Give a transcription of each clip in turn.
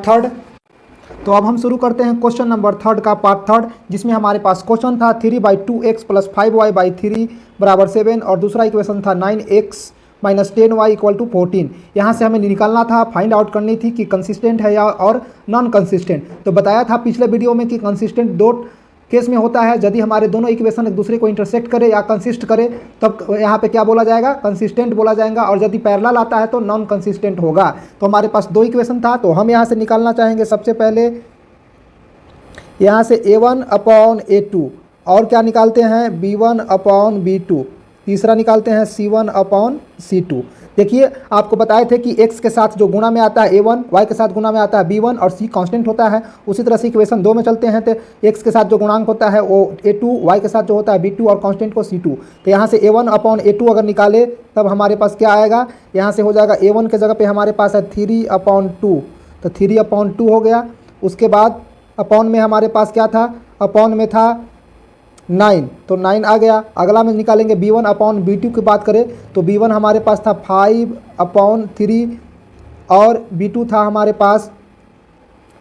Third. तो अब हम शुरू करते हैं क्वेश्चन नंबर थर्ड का पार्ट थर्ड, जिसमें हमारे पास क्वेश्चन था 3/2x + 5y/3 = 7 और दूसरा इक्वेशन था 9x - 10y = 14। यहाँ से हमें निकालना था, फाइंड आउट करनी थी कि कंसिस्टेंट है या और नॉन कंसिस्टेंट। तो बताया था पिछले वीडियो में कि कंसिस्टेंट दो केस में होता है, यदि हमारे दोनों इक्वेशन एक दूसरे को इंटरसेक्ट करे या कंसिस्ट करे तब यहाँ पे क्या बोला जाएगा, कंसिस्टेंट बोला जाएगा, और यदि पैरेलल आता है तो नॉन कंसिस्टेंट होगा। तो हमारे पास दो इक्वेशन था, तो हम यहाँ से निकालना चाहेंगे सबसे पहले यहाँ से a1/a2 और क्या निकालते हैं b1/b2, तीसरा निकालते हैं c1/c2। देखिए आपको बताए थे कि x के साथ जो गुणा में आता है a1, y के साथ गुणा में आता है b1 और c कांस्टेंट होता है। उसी तरह से इक्वेशन 2 में चलते हैं तो x के साथ जो गुणांक होता है वो a2, y के साथ जो होता है b2 और कांस्टेंट को c2। तो यहाँ से a1/a2 अगर निकाले तब हमारे पास क्या आएगा, यहाँ से हो जाएगा a1 के जगह पे हमारे पास है 3/2, तो 3/2 हो गया। उसके बाद अपॉन में हमारे पास क्या था, अपॉन में था 9, तो 9 आ गया। अगला में निकालेंगे b1/b2 की बात करें तो b1 हमारे पास था 5/3 और b2 था हमारे पास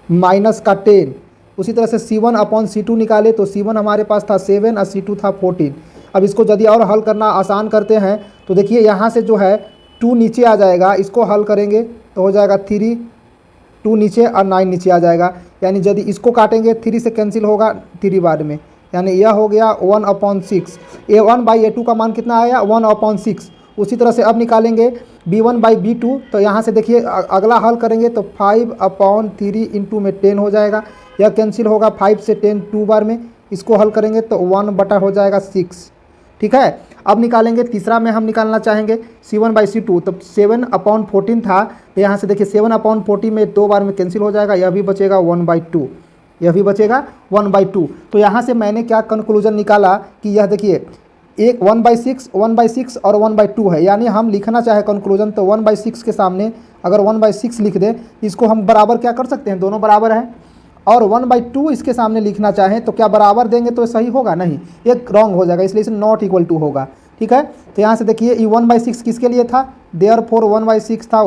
-10। उसी तरह से c1/c2 निकाले तो c1 हमारे पास था 7 और c2 था 14। अब इसको यदि और हल करना आसान करते हैं तो देखिए यहाँ से जो है 2 नीचे आ जाएगा, इसको हल करेंगे तो हो जाएगा 3, 2 नीचे और 9 नीचे आ जाएगा। यानी यदि इसको काटेंगे 3 से कैंसिल होगा 3 बाद में, यानी यह हो गया 1/6। a1/a2 का मान कितना आया 1/6। उसी तरह से अब निकालेंगे b1/b2, तो यहाँ से देखिए अगला हल करेंगे तो 5/3 इंटू में 10 हो जाएगा, यह कैंसिल होगा 5 से 10 2 बार में, इसको हल करेंगे तो 1 हो जाएगा 6। ठीक है, अब निकालेंगे तीसरा में हम निकालना चाहेंगे c1/c2, तो 7/14 था, तो यहाँ से देखिए 7/14 में 2 बार में कैंसिल हो जाएगा, यह भी बचेगा 1/2, यह भी बचेगा 1/2। तो यहाँ से मैंने क्या कंक्लूजन निकाला कि यह देखिए एक 1/6 और 1/2 है, यानी हम लिखना चाहे कंक्लूजन तो 1/6 के सामने अगर 1/6 लिख दें, इसको हम बराबर क्या कर सकते हैं, दोनों बराबर हैं, और 1/2 इसके सामने लिखना चाहें तो क्या बराबर देंगे तो सही होगा, नहीं, एक रॉन्ग हो जाएगा, इसलिए इसे नॉट इक्वल टू होगा। ठीक है, तो यहाँ से देखिए ये 1/6 किसके लिए था, देयरफॉर 1/6 था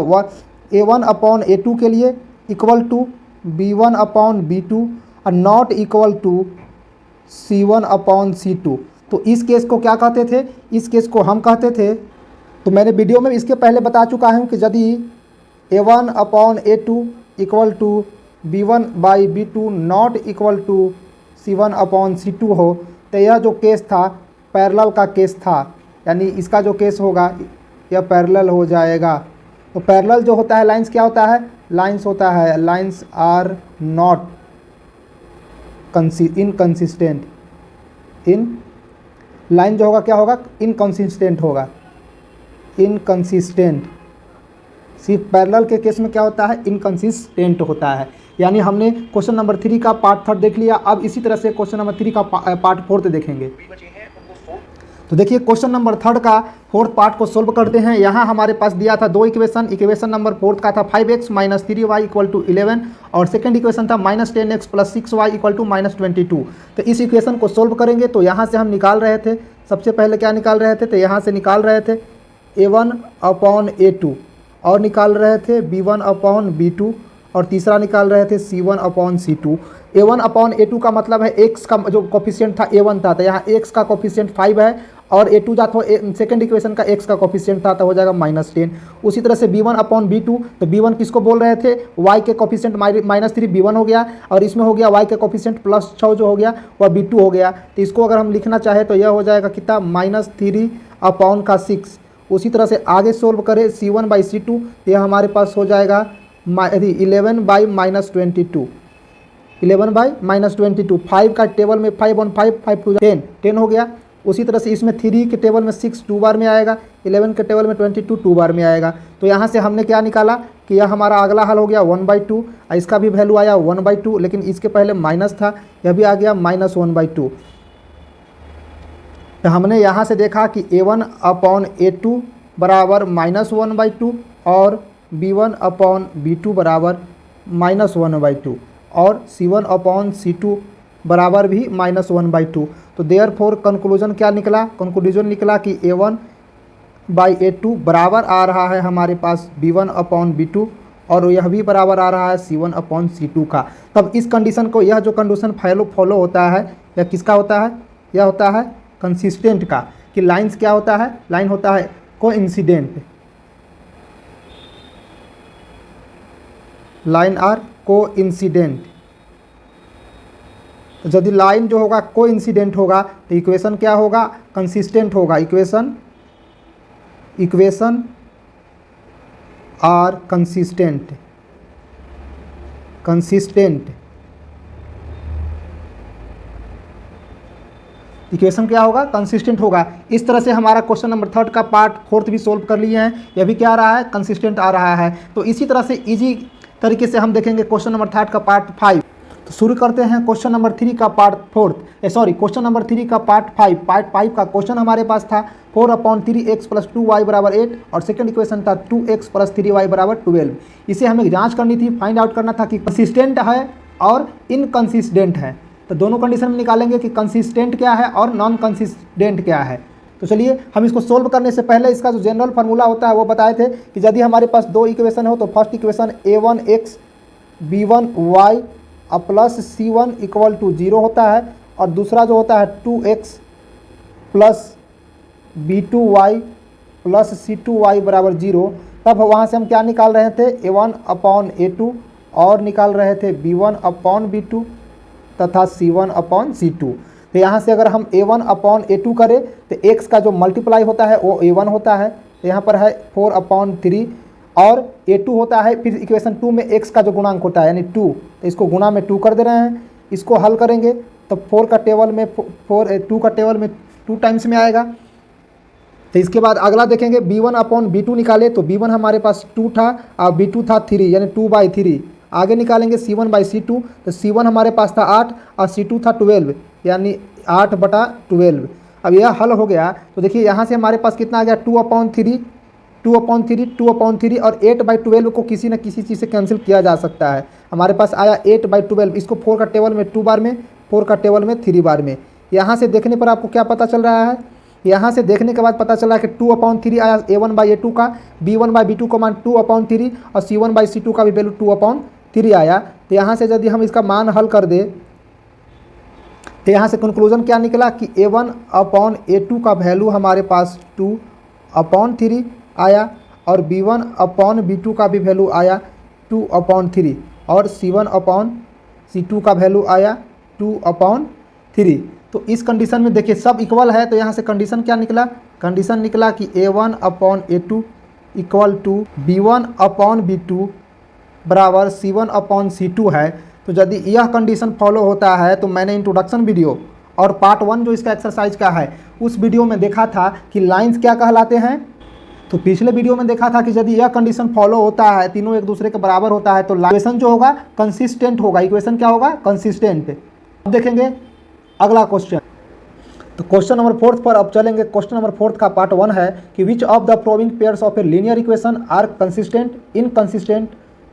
a1/a2 के लिए, इक्वल टू b1/b2 और नॉट इक्वल टू c1/c2। तो इस केस को क्या कहते थे, इस केस को हम कहते थे, तो मैंने वीडियो में इसके पहले बता चुका हूँ कि यदि a1/a2 equal to b1/b2 not equal to c1/c2 हो तो यह जो केस था पैरेलल का केस था, यानी इसका जो केस होगा यह पैरेलल हो जाएगा। तो पैरेलल जो होता है लाइंस क्या होता है, लाइंस होता है लाइंस आर नॉट इनकंसिस्टेंट, इन लाइन जो होगा क्या होगा, इनकंसिस्टेंट होगा, इनकंसिस्टेंट। सिर्फ पैरेलल के केस में क्या होता है, इनकंसिस्टेंट होता है। यानी हमने क्वेश्चन नंबर 3 का पार्ट 3 देख लिया, अब इसी तरह से क्वेश्चन नंबर 3 का पार्ट 4 देखेंगे। तो देखिए क्वेश्चन नंबर 3 का 4th पार्ट को सोल्व करते हैं। यहाँ हमारे पास दिया था दो इक्वेशन, इक्वेशन नंबर 4 का था 5x - 3y = 11 और सेकंड इक्वेशन था -10x + 6y = -22। तो इस इक्वेशन को सोल्व करेंगे तो यहाँ से हम निकाल रहे थे, सबसे पहले क्या निकाल रहे थे, तो यहाँ से निकाल रहे थे a1/a2 और निकाल रहे थे b1/b2 और तीसरा निकाल रहे थे c1/c2। a1/a2 का मतलब है x का जो कोफिशिएंट था a1 था, तो यहाँ x का कोफिशिएंट 5 है और a2 था तो सेकंड इक्वेशन का x का कोफिशिएंट था तो हो जाएगा -10। उसी तरह से b1/b2, तो b1 किसको बोल रहे थे, y के कोफिशिएंट -3 b1 हो गया और इसमें हो गया y के कोफिशिएंट +6 जो हो गया वह b2 हो गया। तो इसको अगर हम लिखना चाहे तो यह हो जाएगा कितना -3/6। उसी तरह से आगे सोल्व करें c1/c2, यह हमारे पास हो जाएगा 11/-22, 11/-22। 5 का टेबल में 5 on 5 5 to 10 हो गया। उसी तरह से इसमें 3 के टेबल में 6 2 बार में आएगा, 11 के टेबल में 22 2 बार में आएगा। तो यहाँ से हमने क्या निकाला कि यह हमारा अगला हल हो गया 1/2, इसका भी वैल्यू आया 1/2, लेकिन इसके पहले माइनस था, यह भी आ गया -1/2। तो हमने यहाँ से देखा कि a1/a2 बराबर -1/2 और b1/b2 बराबर -1/2 और c1/c2 बराबर भी -1/2। तो देयरफॉर कंक्लूजन क्या निकला, कंक्लूजन निकला कि a1/a2 बराबर आ रहा है हमारे पास b1/b2 और यह भी बराबर आ रहा है C1/C2 का। तब इस कंडीशन को, यह जो कंडीशन फॉलो होता है, यह किसका होता है? यह होता है कंसिस्टेंट का, कि लाइन्स क्या होता है? लाइन होता है कोइंसिडेंट, लाइन आर कोइंसिडेंट। तो यदि लाइन जो होगा कोइंसिडेंट होगा तो इक्वेशन क्या होगा? कंसिस्टेंट होगा। Equation are consistent. इक्वेशन क्या होगा? कंसिस्टेंट होगा। इस तरह से हमारा क्वेश्चन नंबर 3 का पार्ट 4 भी सोल्व कर लिए हैं। यह भी क्या आ रहा है? कंसिस्टेंट आ रहा है। तो इसी तरह से इजी तरीके से हम देखेंगे क्वेश्चन नंबर 3 का पार्ट 5। तो शुरू करते हैं क्वेश्चन नंबर 3 का पार्ट क्वेश्चन नंबर 3 का पार्ट 5। पार्ट 5 का क्वेश्चन हमारे पास था 4/3x + 2y = 8 और सेकंड इक्वेशन था 2x + 3y = 12। इसे हमें जांच करनी थी, फाइंड आउट करना था कि कंसिस्टेंट है और इनकंसिस्टेंट है। तो दोनों कंडीशन में निकालेंगे कि कंसिस्टेंट क्या है और नॉन कंसिस्टेंट क्या है। तो चलिए हम इसको सोल्व करने से पहले इसका जो जनरल फार्मूला होता है वो बताए थे कि यदि हमारे पास दो इक्वेशन हो तो first equation a1x b1y + c1 = 0 होता है और दूसरा जो होता है 2x + b2y + c2y = 0। तब वहाँ से हम क्या निकाल रहे थे? a1/a2 और निकाल रहे थे b1/b2 तथा c1/c2। तो यहाँ से अगर हम a1/a2 करें तो x का जो मल्टीप्लाई होता है वो a1 होता है। तो यहाँ पर है 4/3 और a2 होता है, फिर इक्वेशन 2 में x का जो गुणांक होता है यानी 2, तो इसको गुणा में 2 कर दे रहे हैं। इसको हल करेंगे तो 2 का टेबल में 2 टाइम्स में आएगा। तो इसके बाद अगला देखेंगे b1/b2 निकाले तो b1 हमारे पास 2 था और b2 था 3 यानी 2/3। आगे निकालेंगे c1/c2 तो c1 हमारे पास था 8 और c2 था 12 यानी 8/12। अब यह हल हो गया तो देखिए यहाँ से हमारे पास कितना आ गया? 2/3 और 8/12 को किसी न किसी चीज़ से कैंसिल किया जा सकता है। हमारे पास आया 8/12। इसको 4 का टेबल में 2 बार में, 4 का टेबल में 3 बार में। यहाँ से देखने पर आपको क्या पता चल रहा है? यहाँ से देखने के बाद पता चला कि 2/3 आया a1/a2 का, b1/b2 का मान 2/3 और c1/c2 का भी वैल्यू 2/3 आया। तो यहाँ से यदि हम इसका मान हल कर दे तो यहाँ से कंक्लूजन क्या निकला कि a1/a2 का वैल्यू हमारे पास 2/3 आया और b1/b2 का भी वैल्यू आया 2/3 और c1/c2 का वैल्यू आया 2/3। तो इस कंडीशन में देखिए सब इक्वल है तो यहाँ से कंडीशन क्या निकला? कंडीशन निकला कि a1/a2 = b1/b2 बराबर c1/c2 है। तो यदि यह कंडीशन फॉलो होता है तो मैंने इंट्रोडक्शन वीडियो और पार्ट 1 जो इसका एक्सरसाइज का है उस वीडियो में देखा था कि लाइंस क्या कहलाते हैं। तो पिछले वीडियो में देखा था कि यदि यह कंडीशन फॉलो होता है, तीनों एक दूसरे के बराबर होता है तो इक्वेशन जो होगा कंसिस्टेंट होगा। इक्वेशन क्या होगा? कंसिस्टेंट। अब देखेंगे अगला क्वेश्चन। तो क्वेश्चन नंबर 4 पर अब चलेंगे। क्वेश्चन नंबर 4 का पार्ट 1 है कि which of the following pairs of a linear equation are consistent, inconsistent,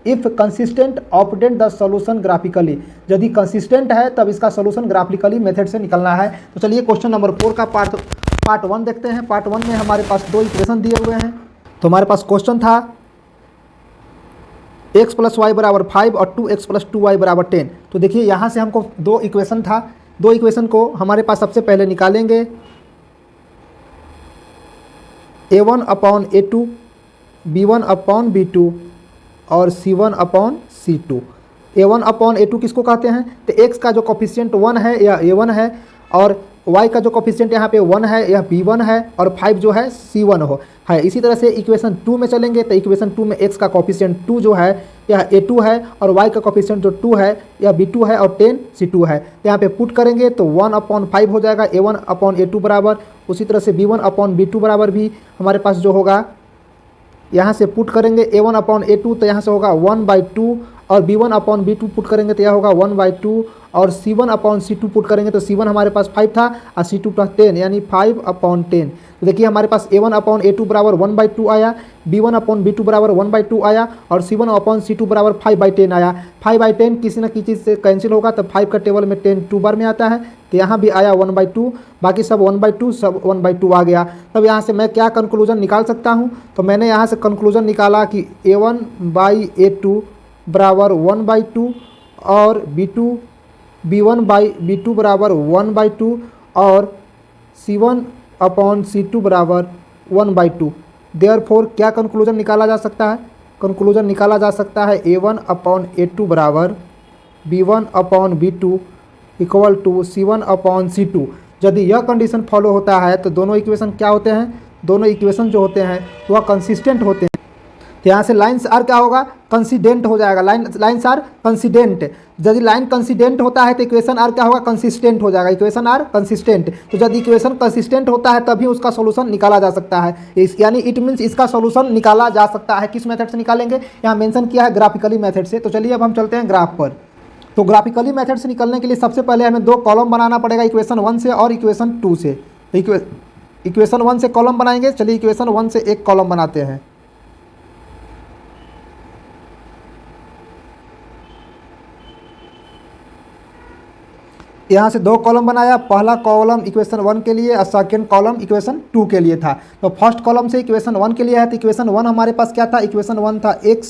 if consistent operate the solution graphically. यदि कंसिस्टेंट है तब इसका सॉल्यूशन ग्राफिकली मेथड से निकलना है। तो चलिए क्वेश्चन नंबर 4 का पार्ट 1 देखते हैं। पार्ट 1 में हमारे पास दो इक्वेशन दिए हुए हैं। तो हमारे पास क्वेश्चन था x + y = 5 और 2x + 2y = 10। तो देखिए यहाँ से हमको दो इक्वेशन था, दो इक्वेशन को हमारे पास सबसे पहले निकालेंगे a1/a2 b1/b2 और c1/c2। a1/a2 किसको कहते हैं? तो x का जो कोफिशिएंट 1 है यह a1 है और y का जो कोफिशिएंट यहाँ पे 1 है यह b1 है और 5 जो है c1 है। इसी तरह से इक्वेशन 2 में चलेंगे तो इक्वेशन 2 में x का कोफिशिएंट 2 जो है यह a2 है और y का कोफिशिएंट जो 2 है यह b2 है और 10 c2 है। तो यहाँ पे पुट करेंगे तो 1/5 हो जाएगा a1/a2 बराबर। उसी तरह से b1/b2 बराबर भी हमारे पास जो होगा यहाँ से पुट करेंगे a1/a2 तो यहाँ से होगा 1/2 और B1 अपॉन B2 पुट करेंगे तो यह होगा 1/2 और C1 अपॉन C2 पुट करेंगे तो C1 हमारे पास 5 था और C2 प्लस 10 यानी 5/10। तो देखिए हमारे पास A1 अपॉन A2 बराबर 1/2 आया, B1 अपॉन B2 बराबर 1/2 आया और C1 अपॉन C2 बराबर 5/10 आया। 5/10 किसी न किसी चीज़ से कैंसिल होगा तो 5 का टेबल में 10 2 बार में आता है, तो यहाँ भी आया 1/2, बाकी सब 1/2 सब 1/2 आ गया। तब यहाँ से मैं क्या कंक्लूजन निकाल सकता हूँ, तो मैंने यहाँ से कंक्लूजन निकाला कि A1/A2 बराबर 1/2 और B1/B2 बराबर 1/2 और C1 अपॉन C2 बराबर 1/2। देयरफॉर क्या कंक्लूजन निकाला जा सकता है, कंक्लूजन निकाला जा सकता है A1 अपॉन A2 बराबर B1 upon B2 equal to C1 upon C2। यदि यह कंडीशन फॉलो होता है तो दोनों इक्वेशन क्या होते हैं, दोनों इक्वेशन जो होते हैं वह कंसिस्टेंट होते हैं। तो यहाँ से लाइन्स आर क्या होगा, कंसिडेंट हो जाएगा, लाइन्स आर कंसिडेंट। यदि लाइन कंसिडेंट होता है तो इक्वेशन आर क्या होगा, कंसिस्टेंट हो जाएगा, इक्वेशन आर कंसिस्टेंट। तो यदि इक्वेशन कंसिस्टेंट होता है तभी उसका सोल्यूशन निकाला जा सकता है, यानी इट मीन्स इसका सोल्यूशन निकाला जा सकता है। किस मेथड से निकालेंगे, यहाँ मेंशन किया है ग्राफिकली मेथड से। तो चलिए अब हम चलते हैं ग्राफ पर। तो ग्राफिकली मेथड से निकलने के लिए सबसे पहले हमें दो कॉलम बनाना पड़ेगा, इक्वेशन 1 से और इक्वेशन 2 से। तो इक्वेशन 1 से कॉलम बनाएंगे, चलिए इक्वेशन 1 से एक कॉलम बनाते हैं। यहाँ से दो कॉलम बनाया, पहला कॉलम इक्वेशन 1 के लिए और सेकेंड कॉलम इक्वेशन 2 के लिए था। तो फर्स्ट कॉलम से इक्वेशन 1 के लिए है, तो इक्वेशन 1 हमारे पास क्या था, इक्वेशन 1 था x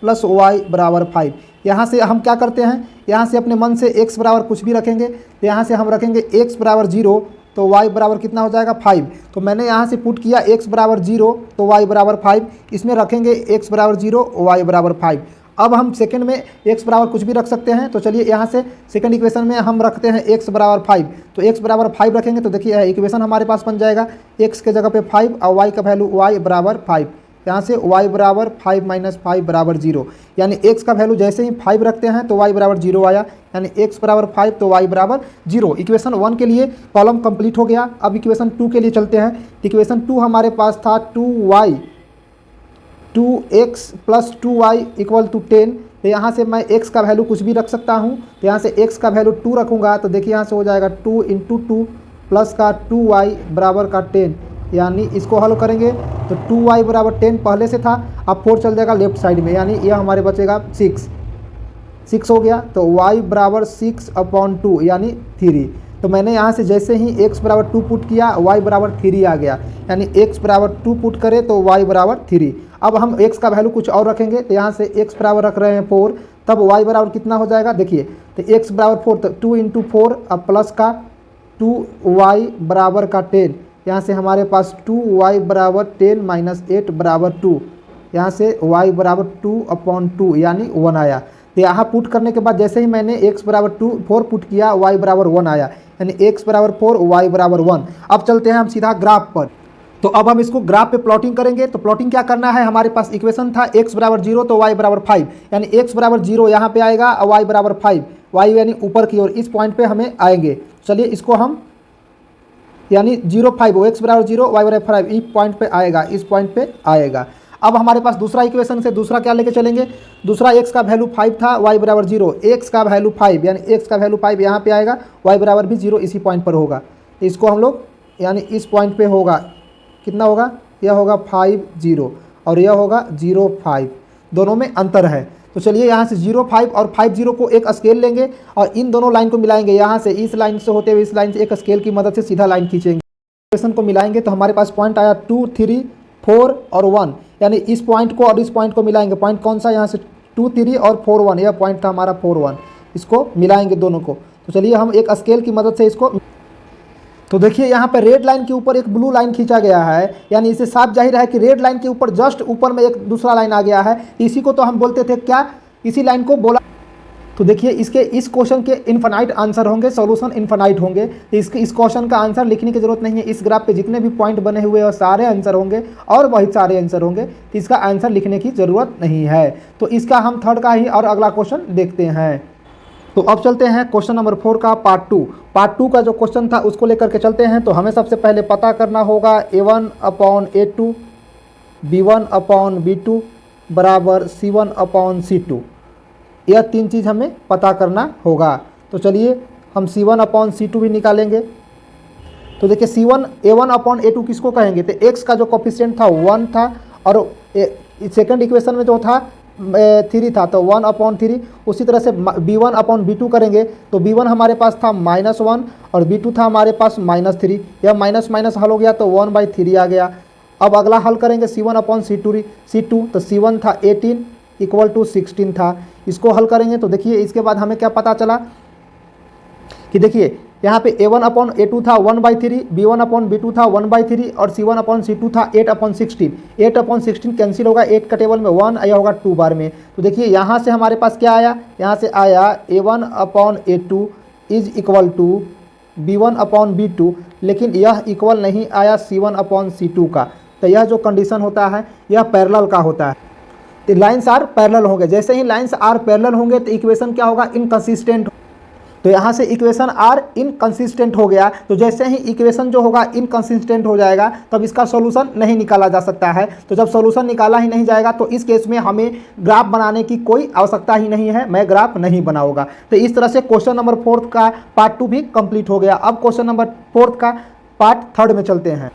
प्लस वाई बराबर 5। यहाँ से हम क्या करते हैं, यहाँ से अपने मन से x बराबर कुछ भी रखेंगे, तो यहाँ से हम रखेंगे x बराबर 0 तो y बराबर कितना हो जाएगा 5। तो मैंने यहाँ से पुट किया x बराबर 0 तो y बराबर 5, इसमें रखेंगे x बराबर 0 y बराबर 5। अब हम सेकंड में x बराबर कुछ भी रख सकते हैं, तो चलिए यहाँ से सेकंड इक्वेशन में हम रखते हैं x बराबर 5। तो x बराबर 5 रखेंगे तो देखिए इक्वेशन हमारे पास बन जाएगा x के जगह पे 5 और y का वैल्यू y बराबर 5। यहाँ से y बराबर 5 माइनस 5 बराबर 0, यानी x का वैल्यू जैसे ही 5 रखते हैं तो y बराबर 0 आया, यानी x बराबर 5 तो y बराबर 0। इक्वेशन 1 के लिए कॉलम कंप्लीट हो गया। अब इक्वेशन 2 के लिए चलते हैं। इक्वेशन 2 हमारे पास था 2x plus 2y equal to 10। तो यहाँ से मैं x का वैल्यू कुछ भी रख सकता हूँ, तो यहाँ से x का वैल्यू 2 रखूँगा तो देखिए यहाँ से हो जाएगा 2 × 2 प्लस का 2y बराबर का 10, यानी इसको हल करेंगे तो 2y बराबर 10 पहले से था, अब 4 चल जाएगा लेफ्ट साइड में, यानी यह हमारे बचेगा 6 हो गया। तो y बराबर 6/2 यानी 3। तो मैंने यहाँ से जैसे ही x बराबर 2 पुट किया y बराबर 3 आ गया, यानी x बराबर 2 पुट करें तो y बराबर 3। अब हम x का वैल्यू कुछ और रखेंगे, तो यहाँ से x बराबर रख रहे हैं 4, तब y बराबर कितना हो जाएगा, देखिए तो x बराबर 4 तो 2 × 4 अब प्लस का 2y बराबर का 10, यहाँ से हमारे पास 2y बराबर 10 माइनस 8 बराबर 2, यहाँ से y बराबर 2/2 यानी 1 आया। तो यहाँ पुट करने के बाद जैसे ही मैंने x बराबर 4 पुट किया y बराबर 1 आया, यानी x बराबर 4 y बराबर 1। अब चलते हैं हम सीधा ग्राफ पर। तो अब हम इसको ग्राफ पे प्लॉटिंग करेंगे। तो प्लॉटिंग क्या करना है, हमारे पास इक्वेशन था x बराबर 0 तो y बराबर 5, यानी x बराबर 0 यहाँ पे आएगा और y बराबर 5, y यानी ऊपर की ओर इस पॉइंट पे हमें आएंगे। चलिए इसको हम यानी 0 5 x बराबर 0 y बराबर 5 इस पॉइंट पे आएगा, इस पॉइंट पे आएगा। अब हमारे पास दूसरा इक्वेशन से दूसरा क्या लेके चलेंगे, दूसरा x का वैल्यू 5 था y बराबर 0, x का वैल्यू 5 यानी x का वैल्यू 5 यहाँ पे आएगा, y बराबर भी 0 इसी पॉइंट पर होगा। इसको हम लोग यानी इस पॉइंट पे होगा, कितना होगा, यह होगा 5 0 और यह होगा 0 5, दोनों में अंतर है। तो चलिए यहाँ से 0 5 और 5 0 को एक स्केल लेंगे और इन दोनों लाइन को मिलाएंगे, यहाँ से इस लाइन से होते हुए इस लाइन से एक स्केल की मदद से सीधा लाइन खींचेंगे। इक्वेशन को मिलाएंगे तो हमारे पास पॉइंट आया 2 3 4 और 1, यानी इस पॉइंट को और इस पॉइंट को मिलाएंगे। पॉइंट कौन सा, यहाँ से 2 3 और 4 1, यह पॉइंट था हमारा 4 1, इसको मिलाएंगे दोनों को। तो चलिए हम एक स्केल की मदद से इसको, तो देखिए यहाँ पे रेड लाइन के ऊपर एक ब्लू लाइन खींचा गया है, यानी इसे साफ जाहिर है कि रेड लाइन के ऊपर जस्ट ऊपर में एक दूसरा लाइन आ गया है। इसी को तो हम बोलते थे क्या, इसी लाइन को बोला। तो देखिए इसके इस क्वेश्चन के इन्फिनाइट आंसर होंगे, सॉल्यूशन इन्फिनाइट होंगे। तो इसके इस क्वेश्चन का आंसर लिखने की जरूरत नहीं है, इस ग्राफ पे जितने भी पॉइंट बने हुए हैं सारे आंसर होंगे और बहुत सारे आंसर होंगे, तो इसका आंसर लिखने की जरूरत नहीं है। तो इसका हम थर्ड का ही और अगला क्वेश्चन देखते हैं। तो अब चलते हैं क्वेश्चन नंबर 4 का पार्ट 2। पार्ट 2 का जो क्वेश्चन था उसको लेकर के चलते हैं। तो हमें सबसे पहले पता करना होगा A1/A2 B1/B2 बराबर C1/C2। यह तीन चीज़ हमें पता करना होगा। तो चलिए हम C1/C2 भी निकालेंगे। तो देखिए A1/A2 किसको कहेंगे, तो x का जो कोफिशिएंट था 1 था और सेकंड इक्वेशन में जो था 3 था, तो 1/3। उसी तरह से B1/B2 करेंगे तो B1 हमारे पास था -1 और B2 था हमारे पास -3। यह माइनस माइनस हल हो गया तो 1/3 आ गया। अब अगला हल करेंगे C1/C2 तो C1 था 18 = 16 था। इसको हल करेंगे तो देखिए इसके बाद हमें क्या पता चला कि देखिए यहाँ पे A1/A2 था 1/3, B1/B2 था 1/3 और C1/C2 था 8/16। 8/16 कैंसिल होगा, 8 का टेबल में 1 आया होगा 2 बार में। तो देखिए यहाँ से हमारे पास क्या आया, यहाँ से आया A1/A2 = B1/B2, लेकिन यह इक्वल नहीं आया C1/C2 का। तो यह जो कंडीशन होता है यह पैरेलल का होता है। तो लाइन्स आर पैरेलल होंगे, जैसे ही लाइन्स आर पैरेलल होंगे तो इक्वेशन क्या होगा, इनकंसिस्टेंट। तो यहाँ से इक्वेशन आर इनकंसिस्टेंट हो गया। तो जैसे ही इक्वेशन जो होगा इनकंसिस्टेंट हो जाएगा तब इसका सॉल्यूशन नहीं निकाला जा सकता है। तो जब सॉल्यूशन निकाला ही नहीं जाएगा तो इस केस में हमें ग्राफ बनाने की कोई आवश्यकता ही नहीं है, मैं ग्राफ नहीं बनाऊंगा। तो इस तरह से क्वेश्चन नंबर 4 का पार्ट 2 भी कंप्लीट हो गया। अब क्वेश्चन नंबर 4 का पार्ट 3 में चलते हैं।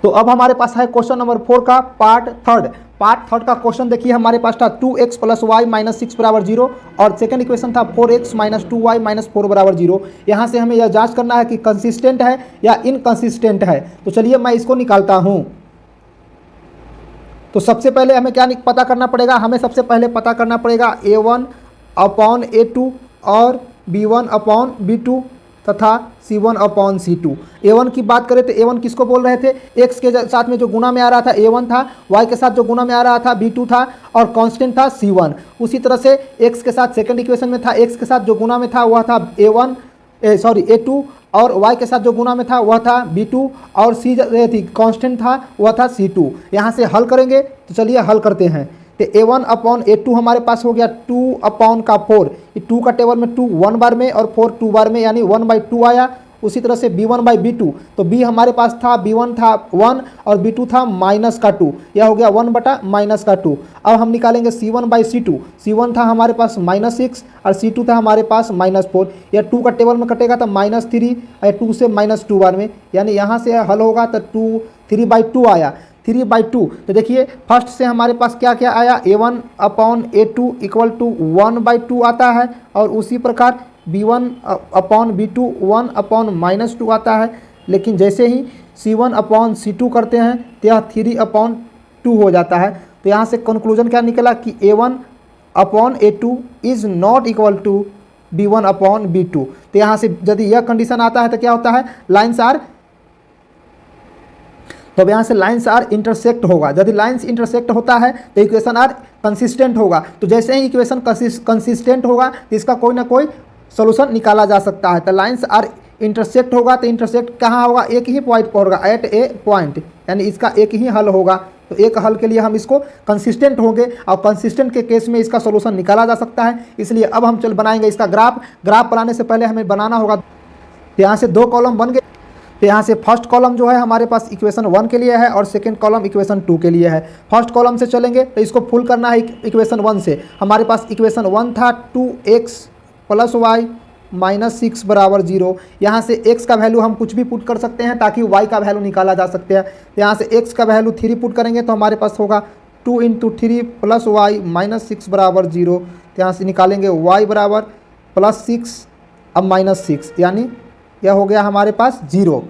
तो अब हमारे पास है क्वेश्चन नंबर 4 का पार्ट 3। पार्ट 3 का क्वेश्चन देखिए हमारे पास था 2x + y - 6 = 0 और सेकंड इक्वेशन था 4x - 2y - 4 = 0। यहाँ से हमें यह जांच करना है कि कंसिस्टेंट है या इनकंसिस्टेंट है। तो चलिए मैं इसको निकालता हूँ। तो सबसे पहले हमें क्या पता करना पड़ेगा, हमें सबसे पहले पता करना पड़ेगा A1/A2 और B1/B2 तथा C1/C2। A1 की बात करें तो A1 किसको बोल रहे थे, x के साथ में जो गुना में आ रहा था A1 था, y के साथ जो गुना में आ रहा था B2 था और कांस्टेंट था C1। उसी तरह से x के साथ सेकंड इक्वेशन में था, x के साथ जो गुना में था वह था A2 और y के साथ जो गुना में था वह था B2 और C थी कांस्टेंट था वह था C2। यहाँ से हल करेंगे तो चलिए हल करते हैं। तो A1/A2 हमारे पास हो गया 2/4। 2 का टेबल में 2 1 बार में और 4 2 बार में, यानी 1/2 आया। उसी तरह से B1/B2 तो B हमारे पास था, B1 था 1 और B2 था -2, यह हो गया 1/-2। अब हम निकालेंगे C1/C2। C1 था हमारे पास -6 और C2 था हमारे पास -4। यह 2 का टेबल में कटेगा तो -3 और 2 से -2 बार में, यानी यहाँ से हल होगा तो 3/2 आया। 3/2 तो देखिए फर्स्ट से हमारे पास क्या क्या आया, A1/A2 = 1/2 आता है और उसी प्रकार B1/B2 1/-2 आता है। लेकिन जैसे ही C1/C2 करते हैं तो यह 3/2 हो जाता है। तो यहाँ से कंक्लूजन क्या निकला कि A1/A2 is not equal to B1/B2। तो यहाँ से यदि यह कंडीशन आता है तो क्या होता है, लाइन्स आर, तो अब यहाँ से लाइन्स आर इंटरसेक्ट होगा। यदि लाइन्स इंटरसेक्ट होता है तो इक्वेशन आर कंसिस्टेंट होगा। तो जैसे ही इक्वेशन कंसिस्टेंट होगा तो इसका कोई ना कोई सोल्यूशन निकाला जा सकता है। तो लाइन्स आर इंटरसेक्ट होगा तो इंटरसेक्ट कहाँ होगा, एक ही पॉइंट पर होगा, एट ए पॉइंट, यानी इसका एक ही हल होगा। तो एक हल के लिए हम इसको कंसिस्टेंट होंगे और कंसिस्टेंट के केस में इसका सोल्यूशन निकाला जा सकता है। इसलिए अब हम बनाएंगे इसका ग्राफ बनाने से पहले हमें बनाना होगा। तो यहाँ से 2 कॉलम बन गए। तो यहाँ से फर्स्ट कॉलम जो है हमारे पास इक्वेशन 1 के लिए है और सेकंड कॉलम इक्वेशन 2 के लिए है। फर्स्ट कॉलम से चलेंगे तो इसको फुल करना है इक्वेशन 1 से। हमारे पास इक्वेशन 1 था 2x + y - 6 = 0। यहाँ से x का वैल्यू हम कुछ भी पुट कर सकते हैं ताकि y का वैल्यू निकाला जा सकते हैं। तो यहाँ से x का वैल्यू 3 पुट करेंगे तो हमारे पास होगा 2 × 3 + y - 6 = 0। तो यहाँ से निकालेंगे y = +6 अब -6, यानी यह हो गया हमारे पास 0।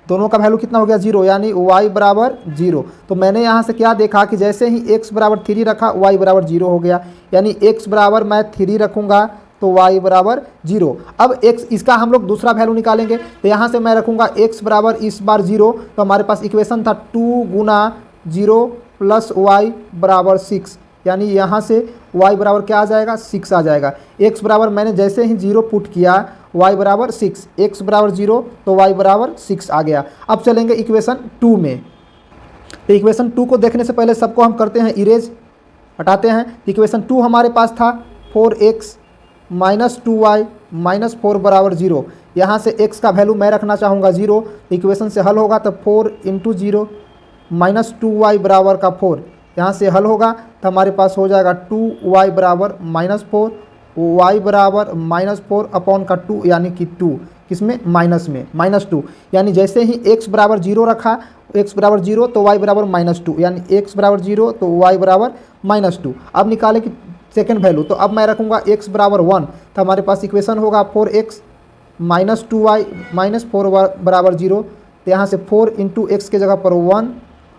दोनों का वैल्यू कितना हो गया, 0, यानी y = 0। तो मैंने यहाँ से क्या देखा कि जैसे ही x = 3 रखा y = 0 हो गया, यानी x बराबर मैं 3 रखूँगा तो y = 0। अब x इसका हम लोग दूसरा वैल्यू निकालेंगे। तो यहाँ से मैं रखूँगा x बराबर इस बार 0। तो हमारे पास इक्वेशन था 2 × 0 + y = 6, यानी यहाँ से y बराबर क्या आ जाएगा, 6 आ जाएगा। x बराबर मैंने जैसे ही 0 पुट किया y = 6, x = 0 तो y = 6 आ गया। अब चलेंगे इक्वेशन 2 में। तो इक्वेशन 2 को देखने से पहले सबको हम करते हैं इरेज, हटाते हैं। इक्वेशन 2 हमारे पास था 4x - 2y - 4 = 0। यहाँ से x का वैल्यू मैं रखना चाहूँगा 0। इक्वेशन से हल होगा तो 4 × 0 - 2y = 4, यहाँ से हल होगा तो हमारे पास हो जाएगा 2y बराबर -4, y बराबर -4 अपॉन का 2 यानी कि 2 किसमें माइनस में -2, यानी जैसे ही x बराबर 0 रखा, x बराबर 0 तो y बराबर -2, यानी x बराबर 0 तो y बराबर -2। अब निकाले कि सेकेंड वैल्यू, तो अब मैं रखूँगा x बराबर 1 तो हमारे पास इक्वेशन होगा 4x -2y -4 बराबर 0, तो यहाँ से 4 इंटू एक्स के जगह पर 1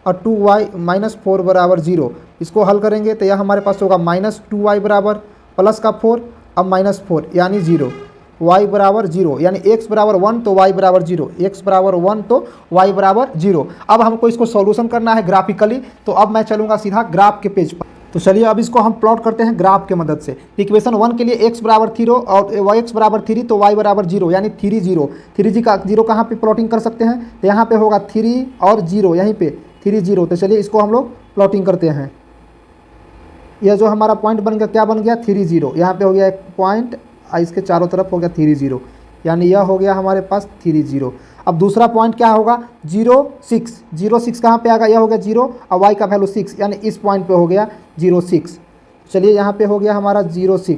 और 2y -4 बराबर 0, इसको हल करेंगे तो यह हमारे पास होगा -2y बराबर प्लस का 4 अब -4 यानी 0, y बराबर 0, यानी x बराबर 1 तो y बराबर 0, x बराबर 1 तो y बराबर 0। अब हमको इसको सॉल्यूशन करना है ग्राफिकली, तो अब मैं चलूँगा सीधा ग्राफ के पेज पर। तो चलिए अब इसको हम प्लॉट करते हैं ग्राफ के मदद से। इक्वेशन 1 के लिए x बराबर 0 और x बराबर 3 तो y बराबर 0, यानी 3 0। 3 का 0 कहाँ पे प्लॉटिंग कर सकते हैं, तो यहाँ पे होगा 3 और 0, यहीं पे 3 0। तो चलिए इसको हम लोग प्लॉटिंग करते हैं। यह जो हमारा पॉइंट बन गया, क्या बन गया 3 0, यहाँ पे हो गया एक पॉइंट, इसके चारों तरफ हो गया 3 0, यानी यह हो गया हमारे पास 3 0। अब दूसरा पॉइंट क्या होगा 0 6, 0 6 कहाँ पे आएगा, यह हो गया 0 और y का वैल्यू 6, यानी इस पॉइंट पे हो गया 0 6। चलिए यहाँ पे हो गया हमारा 0 6,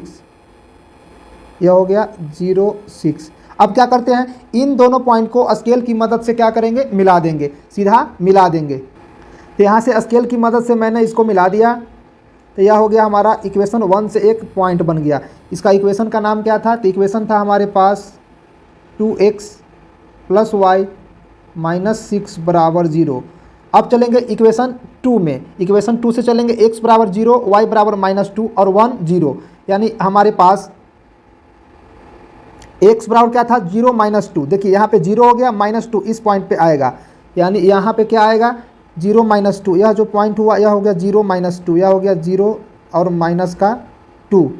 यह हो गया 0 6। अब क्या करते हैं, इन दोनों पॉइंट को स्केल की मदद से क्या करेंगे, मिला देंगे, सीधा मिला देंगे। तो यहाँ से स्केल की मदद से मैंने इसको मिला दिया, तो यह हो गया हमारा इक्वेशन 1 से एक पॉइंट बन गया। इसका इक्वेशन का नाम क्या था, तो इक्वेशन था हमारे पास 2x + y -6 बराबर 0। अब चलेंगे इक्वेशन 2 में, इक्वेशन 2 से चलेंगे x बराबर 0, y बराबर -2 और 1 0, यानी हमारे पास x बराबर क्या था 0 -2। देखिए यहाँ पे 0 हो गया, -2 इस पॉइंट पे आएगा, यानी यहाँ पे क्या आएगा 0 -2, यह जो पॉइंट हुआ यह हो गया 0 -2, यह हो गया 0 और -2।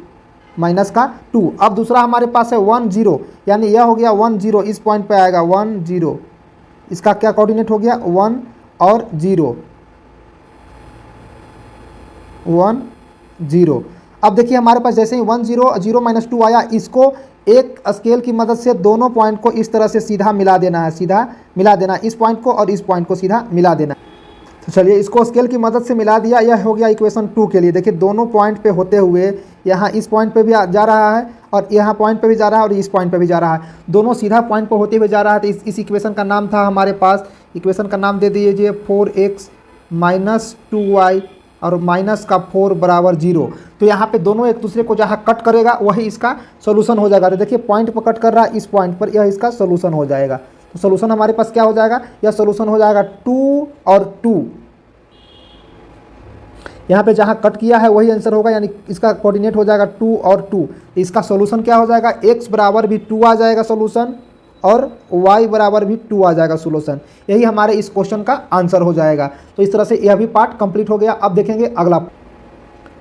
अब दूसरा हमारे पास है 1 0, यानी यह हो गया 1 0, इस पॉइंट पे आएगा 1 0, इसका क्या कोऑर्डिनेट हो गया 1 और 0 1 0। अब देखिए हमारे पास जैसे ही 1 0 0 -2 आया, इसको एक स्केल की मदद से दोनों पॉइंट को इस तरह से सीधा मिला देना है, सीधा मिला देना, इस पॉइंट को और इस पॉइंट को सीधा मिला देना। तो चलिए इसको स्केल की मदद से मिला दिया, यह हो गया इक्वेशन 2 के लिए। देखिए दोनों पॉइंट पे होते हुए यहाँ इस पॉइंट पे भी जा रहा है और यहाँ पॉइंट पे भी जा रहा है और इस पॉइंट पे भी जा रहा है, दोनों सीधा पॉइंट पे होते हुए जा रहा है। तो इस इक्वेशन का नाम था हमारे पास, इक्वेशन का नाम दे दीजिए 4x -2y और -4 बराबर 0। तो यहाँ पे दोनों एक दूसरे को जहाँ कट करेगा वही इसका सोल्यूशन हो जाएगा। तो देखिए पॉइंट पर कट कर रहा है, इस पॉइंट पर, यह इसका सोल्यूशन हो जाएगा। तो सोल्यूशन हमारे पास क्या हो जाएगा, यह सोल्यूशन हो जाएगा 2 और 2, यहाँ पे जहाँ कट किया है वही आंसर होगा, यानी इसका कोऑर्डिनेट हो जाएगा 2 और 2। इसका सोल्यूशन क्या हो जाएगा, x बराबर भी 2 आ जाएगा सोल्यूशन और y बराबर भी 2 आ जाएगा सोल्यूशन। यही हमारे इस क्वेश्चन का आंसर हो जाएगा। तो इस तरह से यह भी पार्ट कंप्लीट हो गया। अब देखेंगे अगला,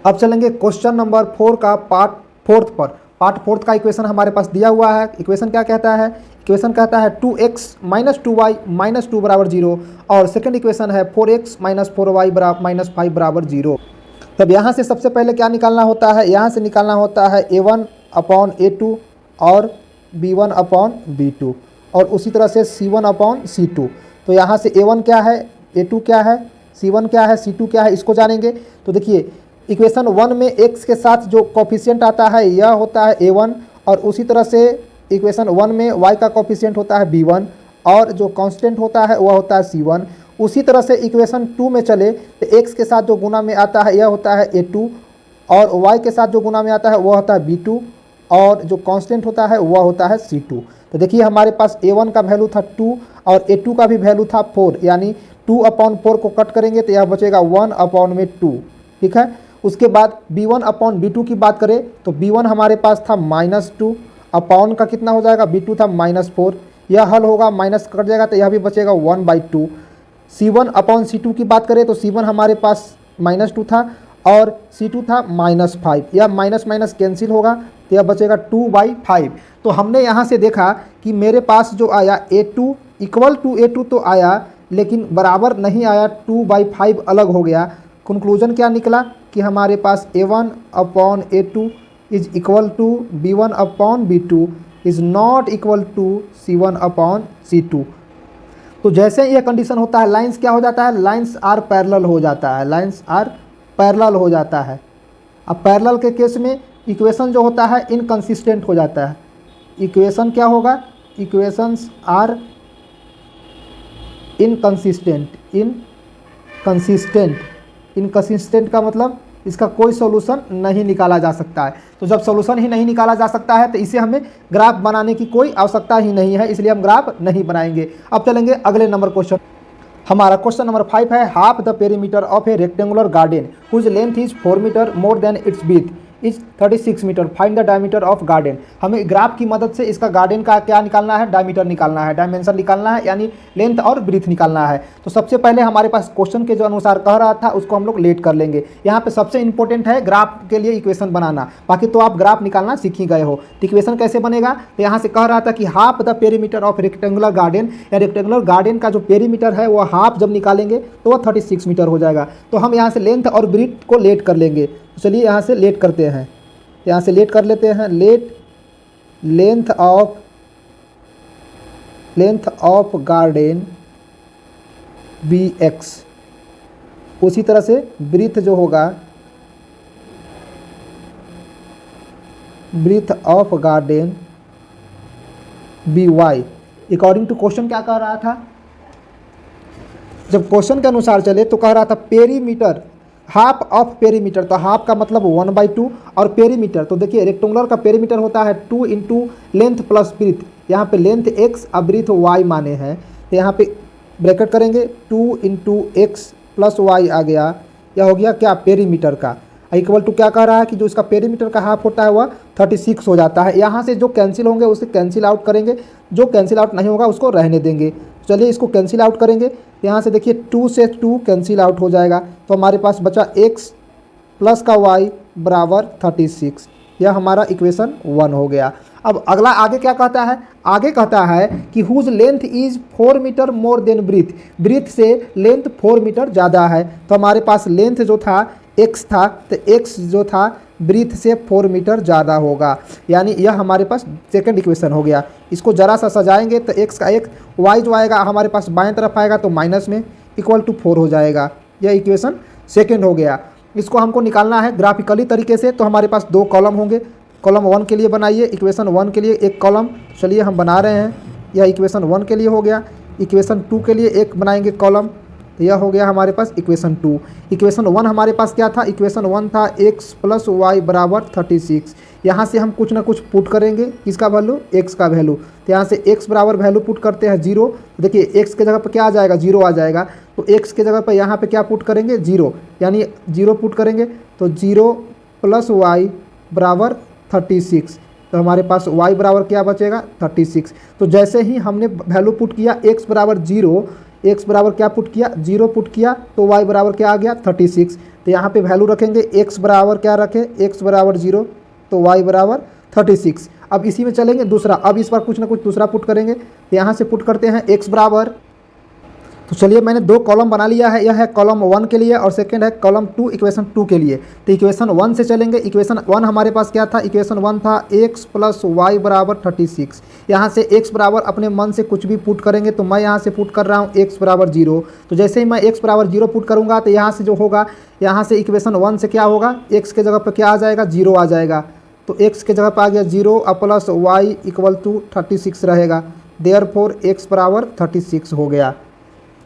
अब चलेंगे क्वेश्चन नंबर 4 का पार्ट 4 पर। पार्ट 4 का इक्वेशन हमारे पास दिया हुआ है। इक्वेशन क्या कहता है, इक्वेशन कहता है 2x -2y -2 बराबर 0 और सेकंड इक्वेशन है 4x -4y -5 बराबर 0। तब यहाँ से सबसे पहले क्या निकालना होता है, यहाँ से निकालना होता है a1/a2 और b1/b2 और उसी तरह से c1/c2। तो यहाँ से a1 क्या है, a2 क्या है, c1 क्या है, c2 क्या है, इसको जानेंगे। तो देखिए इक्वेशन 1 में x के साथ जो कोफिशिएंट आता है यह होता है a1 और उसी तरह से इक्वेशन 1 में y का कोफिशिएंट होता है b1 और जो कांस्टेंट होता है वह होता है c1। उसी तरह से इक्वेशन 2 में चले तो x के साथ जो गुना में आता है यह होता है a2 और y के साथ जो गुना में आता है वह होता है b2 और जो कांस्टेंट होता है वह होता है c2। तो देखिए हमारे पास a1 का वैल्यू था 2 और a2 का भी वैल्यू था 4, यानी 2/4 को कट करेंगे तो यह बचेगा 1/2। ठीक है, उसके बाद b1/b2 की बात करें तो b1 हमारे पास था -2 अपॉन का कितना हो जाएगा, b2 था -4, यह हल होगा, माइनस कट जाएगा तो यह भी बचेगा 1/2। c1/c2 की बात करें तो c1 हमारे पास -2 था और c2 था -5, यह माइनस माइनस कैंसिल होगा तो यह बचेगा 2/5। तो हमने यहाँ से देखा कि मेरे पास जो आया a2 इक्वल टू a2 तो आया लेकिन बराबर नहीं आया, 2/5 अलग हो गया। कंक्लूजन क्या निकला कि हमारे पास a1/a2 is equal to b1/b2 is not equal to c1/c2। तो जैसे यह कंडीशन होता है लाइंस क्या हो जाता है, लाइंस आर पैरेलल हो जाता है, लाइंस आर पैरेलल हो जाता है। अब पैरेलल के केस में इक्वेशन जो होता है इनकंसिस्टेंट हो जाता है। इक्वेशन क्या होगा, इक्वेशंस आर इनकंसिस्टेंट। इनकंसिस्टेंट का मतलब इसका कोई सॉल्यूशन नहीं निकाला जा सकता है। तो जब सॉल्यूशन ही नहीं निकाला जा सकता है तो इसे हमें ग्राफ बनाने की कोई आवश्यकता ही नहीं है, इसलिए हम ग्राफ नहीं बनाएंगे। अब चलेंगे अगले नंबर क्वेश्चन। हमारा क्वेश्चन नंबर 5 है, half the perimeter of a rectangular garden whose length is 4 meter more than its width is 36 meter, find the diameter of garden. हमें ग्राफ की मदद से इसका गार्डन का क्या निकालना है, डायमीटर निकालना है, डायमेंशन निकालना है, यानी लेंथ और ब्रीथ निकालना है। तो सबसे पहले हमारे पास क्वेश्चन के जो अनुसार कह रहा था उसको हम लोग लेट कर लेंगे। यहाँ पे सबसे इंपॉर्टेंट है ग्राफ के लिए इक्वेशन बनाना, बाकी तो आप ग्राफ निकालना सीख ही गए हो। तो इक्वेशन कैसे बनेगा, तो यहाँ से कह रहा था कि half the perimeter of rectangular garden, या रेक्टेंगुलर गार्डन का जो पेरीमीटर है वो हाफ जब निकालेंगे तो वह 36 मीटर हो जाएगा। तो हम यहाँ से लेंथ और ब्रीथ को लेट कर लेंगे। तो चलिए यहाँ से लेट करते हैं, यहाँ से लेट कर लेते हैं। लेंथ ऑफ गार्डन bx, उसी तरह से ब्रीथ जो होगा, breadth of garden by। According to question क्या कह रहा था, जब क्वेश्चन के अनुसार चले तो कह रहा था पेरीमीटर, हाफ ऑफ पेरीमीटर, तो हाफ का मतलब 1/2 और पेरीमीटर, तो देखिए रेक्टेंगुलर का पेरीमीटर होता है 2 इंटू लेंथ प्लस ब्रीथ। यहाँ पे लेंथ x और ब्रीथ y माने हैं, तो यहाँ पे ब्रैकेट करेंगे 2 इंटू एक्स प्लस वाई आ गया, यह हो गया क्या पेरीमीटर का। इक्वल टू क्या कह रहा है कि जो इसका पेरीमीटर का हाफ होता है वह 36 हो जाता है। यहाँ से जो कैंसिल होंगे उसे कैंसिल आउट करेंगे, जो कैंसिल आउट नहीं होगा उसको रहने देंगे। चलिए इसको कैंसिल आउट करेंगे, यहाँ से देखिए 2 से 2 कैंसिल आउट हो जाएगा, तो हमारे पास बचा x प्लस का y बराबर 36। यह हमारा इक्वेशन 1 हो गया। अब अगला आगे क्या कहता है, आगे कहता है कि whose length is 4 meter more than breadth, breadth से लेंथ 4 मीटर ज़्यादा है। तो हमारे पास लेंथ जो था x था, तो x जो था ब्रीथ से 4 मीटर ज़्यादा होगा, यानी यह हमारे पास सेकंड इक्वेशन हो गया। इसको ज़रा सा सजाएंगे तो x का एक y जो आएगा हमारे पास बाएं तरफ आएगा तो माइनस में इक्वल टू 4 हो जाएगा। यह इक्वेशन सेकंड हो गया। इसको हमको निकालना है ग्राफिकली तरीके से, तो हमारे पास 2 कॉलम होंगे। कॉलम 1 के लिए बनाइए, इक्वेशन 1 के लिए एक कॉलम, चलिए हम बना रहे हैं। यह इक्वेशन 1 के लिए हो गया। इक्वेशन 2 के लिए एक बनाएंगे कॉलम, तो यह हो गया हमारे पास इक्वेशन 2। इक्वेशन 1 हमारे पास क्या था, इक्वेशन 1 था x प्लस वाई बराबर 36। यहाँ से हम कुछ ना कुछ पुट करेंगे, किसका वैल्यू, x का वैल्यू। तो यहाँ से x बराबर वैल्यू पुट करते हैं 0, देखिए x के जगह पर क्या आ जाएगा, 0 आ जाएगा। तो x के जगह पर यहाँ पे क्या पुट करेंगे, 0, यानी 0 पुट करेंगे तो 0 प्लस वाई बराबर 36। तो हमारे पास y बराबर क्या बचेगा, 36। तो जैसे ही हमने वैल्यू पुट किया x बराबर 0, x बराबर क्या पुट किया, 0 पुट किया, तो y बराबर क्या आ गया, 36। तो यहाँ पे वैल्यू रखेंगे, x बराबर क्या रखें, x बराबर 0, तो y बराबर 36। अब इसी में चलेंगे दूसरा, अब इस बार कुछ ना कुछ दूसरा पुट करेंगे। तो यहाँ से पुट करते हैं x बराबर, तो चलिए मैंने 2 कॉलम बना लिया है। यह है कॉलम 1 के लिए और सेकंड है कॉलम 2 इक्वेशन 2 के लिए। तो इक्वेशन 1 से चलेंगे। इक्वेशन 1 हमारे पास क्या था, इक्वेशन 1 था x प्लस वाई बराबर 36। यहाँ से x बराबर अपने मन से कुछ भी पुट करेंगे, तो मैं यहाँ से पुट कर रहा हूँ x बराबर 0। तो जैसे ही मैं x बराबर 0 पुट करूँगा तो यहाँ से जो होगा, यहाँ से इक्वेशन 1 से क्या होगा, x के जगह पर क्या आ जाएगा, 0 आ जाएगा। तो x के जगह पर आ गया 0 और प्लस वाई इक्वल टू 36 रहेगा, देयरफॉर x बराबर 36 हो गया।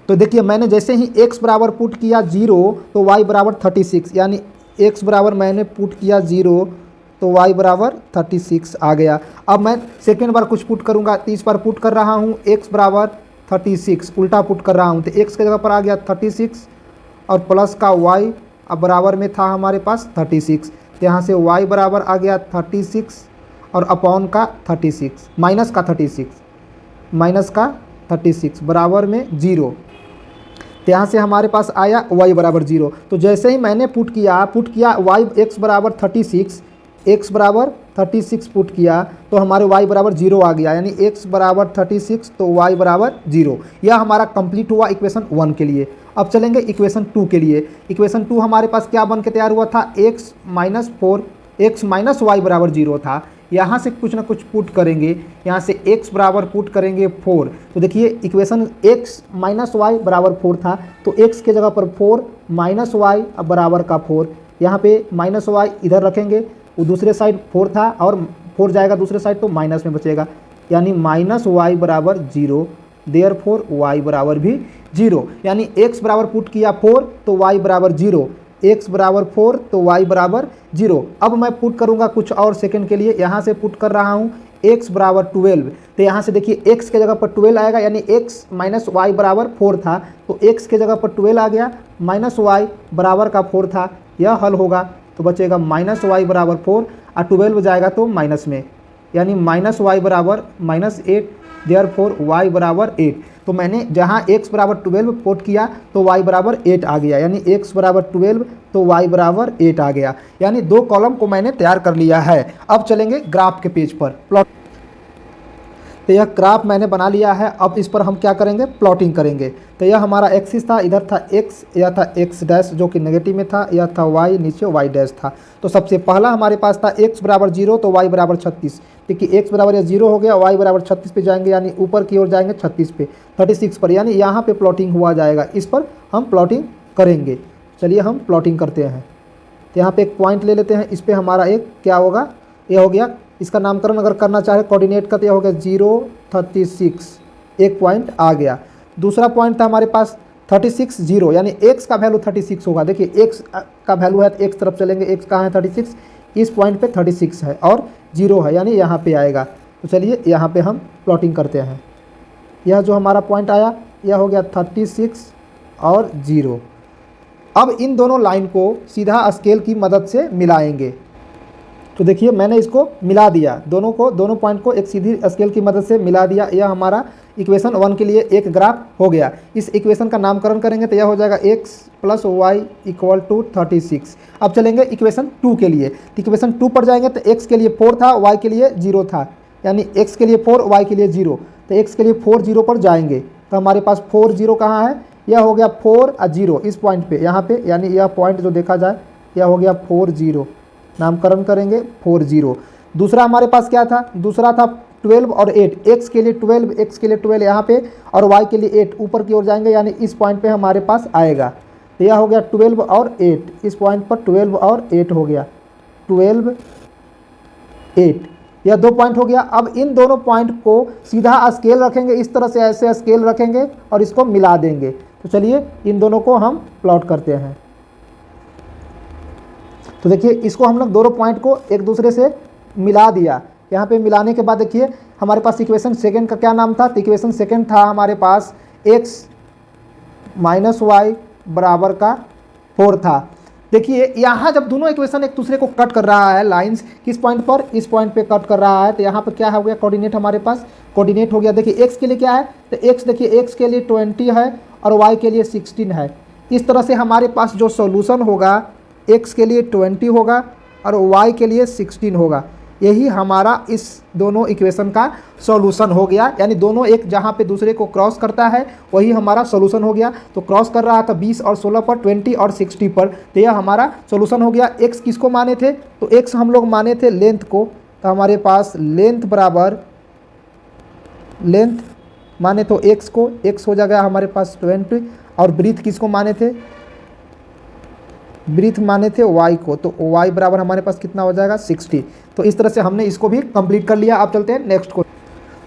तो देखिए मैंने जैसे ही x बराबर पुट किया 0 तो y बराबर 36, यानी x बराबर मैंने पुट किया 0 तो y बराबर 36 आ गया। अब मैं सेकेंड बार कुछ पुट करूंगा, तो इस बार पुट कर रहा हूं x बराबर 36, उल्टा पुट कर रहा हूं। तो x के जगह पर आ गया 36 और प्लस का y, अब बराबर में था हमारे पास 36। तो यहाँ से y बराबर आ गया 36 और अपॉन का 36, माइनस का 36 बराबर में 0। तो यहाँ से हमारे पास आया y बराबर 0। तो जैसे ही मैंने पुट किया y x बराबर 36, x बराबर 36 पुट किया तो हमारे y बराबर 0 आ गया, यानी x बराबर 36 तो y बराबर 0। यह हमारा कंप्लीट हुआ इक्वेशन 1 के लिए। अब चलेंगे इक्वेशन 2 के लिए। इक्वेशन 2 हमारे पास क्या बन के तैयार हुआ था, x माइनस y बराबर 0 था, यहाँ से कुछ ना कुछ पुट करेंगे, यहाँ से x बराबर पुट करेंगे 4। तो देखिए इक्वेशन x माइनस वाई बराबर 4 था, तो x के जगह पर 4 माइनस वाई बराबर का 4, यहाँ पे माइनस वाई इधर रखेंगे, वो दूसरे साइड 4 था और 4 जाएगा दूसरे साइड तो माइनस में बचेगा, यानी माइनस वाई बराबर 0, देयरफॉर y बराबर भी 0। यानी x बराबर पुट किया 4 तो y बराबर 0, x बराबर 4 तो y बराबर 0। अब मैं पुट करूंगा कुछ और सेकंड के लिए, यहाँ से पुट कर रहा हूँ x बराबर 12, तो यहाँ से देखिए x के जगह पर 12 आएगा, यानी x माइनस वाई बराबर 4 था तो x के जगह पर 12 आ गया, माइनस वाई बराबर का 4 था, यह हल होगा तो बचेगा माइनस वाई बराबर 4 और 12 जाएगा तो माइनस में, यानी माइनस वाई बराबर -8, देयरफॉर y बराबर 8। तो मैंने जहाँ x बराबर 12 पुट किया तो y बराबर 8 आ गया, यानी x बराबर 12 तो y बराबर 8 आ गया, यानी 2 कॉलम को मैंने तैयार कर लिया है। अब चलेंगे ग्राफ के पेज पर प्लॉट। तो यह ग्राफ मैंने बना लिया है, अब इस पर हम क्या करेंगे, प्लॉटिंग करेंगे। तो यह हमारा एक्सिस था, इधर था x, यह था x डैश जो कि नेगेटिव में था, यह था y, नीचे y डैश था। तो सबसे पहला हमारे पास था x बराबर 0 तो y बराबर 36, देखिए x बराबर 0 हो गया, y बराबर 36 पे जाएंगे, यानी ऊपर की ओर जाएंगे 36 पे 36 पर, यानी यहाँ पे प्लॉटिंग हुआ जाएगा, इस पर हम प्लॉटिंग करेंगे। चलिए हम प्लॉटिंग करते हैं। तो यहाँ पे एक पॉइंट ले लेते हैं, इस पर हमारा एक क्या होगा, यह हो गया, इसका नामकरण अगर करना चाहे कोऑर्डिनेट का तो यह हो गया 0, 36, एक पॉइंट आ गया। दूसरा पॉइंट था हमारे पास 36, 0, यानी x का वैल्यू 36 होगा, देखिए x का वैल्यू है तो x तरफ चलेंगे, x कहाँ है 36, इस पॉइंट पे 36 है और 0 है, यानी यहाँ पे आएगा। तो चलिए यहाँ पे हम प्लॉटिंग करते हैं। यह जो हमारा पॉइंट आया यह हो गया 36 और 0। अब इन दोनों लाइन को सीधा स्केल की मदद से मिलाएंगे। तो देखिए मैंने इसको मिला दिया, दोनों पॉइंट को एक सीधी स्केल की मदद से मिला दिया। यह हमारा इक्वेशन 1 के लिए एक ग्राफ हो गया। इस इक्वेशन का नामकरण करेंगे तो यह हो जाएगा x + y = 36। अब चलेंगे इक्वेशन 2 के लिए। तो इक्वेशन 2 पर जाएंगे तो x के लिए 4 था, y के लिए 0 था, यानी x के लिए 4, y के लिए 0। तो x के लिए 4, 0 पर जाएंगे तो हमारे पास 4, 0 कहाँ है, यह हो गया 4 और 0 इस पॉइंट पे, यहाँ पे, यानी यह पॉइंट जो देखा जाए यह हो गया 4, 0, नामकरण करेंगे 4, 0। दूसरा हमारे पास क्या था, दूसरा था 12 और 8, x के लिए 12, x के लिए 12 यहाँ पे और y के लिए 8 ऊपर की ओर जाएंगे, यानी इस पॉइंट पे हमारे पास आएगा। तो यह हो गया 12 और 8, इस पॉइंट पर 12 और 8 हो गया, 12, 8, यह 2 पॉइंट हो गया। अब इन दोनों पॉइंट को सीधा स्केल रखेंगे, इस तरह से ऐसे स्केल रखेंगे और इसको मिला देंगे। तो चलिए इन दोनों को हम प्लॉट करते हैं। तो देखिए इसको हम लोग दोनों पॉइंट को एक दूसरे से मिला दिया। यहाँ पे मिलाने के बाद देखिए हमारे पास इक्वेशन सेकंड का क्या नाम था, तो इक्वेशन सेकंड था हमारे पास x - y बराबर का 4 था। देखिए यहाँ जब दोनों इक्वेशन एक दूसरे को कट कर रहा है, लाइंस किस पॉइंट पर, इस पॉइंट पे कट कर रहा है, तो यहाँ पर क्या हो गया, कोऑर्डिनेट हमारे पास कोऑर्डिनेट हो गया। देखिए x के लिए क्या है, तो x देखिए x के लिए 20 है और y के लिए 16 है। इस तरह से हमारे पास जो सॉल्यूशन होगा x के लिए 20 होगा और y के लिए 16 होगा। यही हमारा इस दोनों इक्वेशन का सॉल्यूशन हो गया, यानी दोनों एक जहाँ पे दूसरे को क्रॉस करता है वही हमारा सॉल्यूशन हो गया। तो क्रॉस कर रहा था 20 और 16 पर, 20 और 60 पर, तो यह हमारा सॉल्यूशन हो गया। x किसको माने थे, तो x हम लोग माने थे लेंथ को, तो हमारे पास लेंथ बराबर, लेंथ माने तो x को, x हो जाएगा हमारे पास 20, और ब्रीथ किसको माने थे, ब्रीथ माने थे y को, तो y बराबर हमारे पास कितना हो जाएगा 60। तो इस तरह से हमने इसको भी कंप्लीट कर लिया। अब चलते हैं नेक्स्ट को।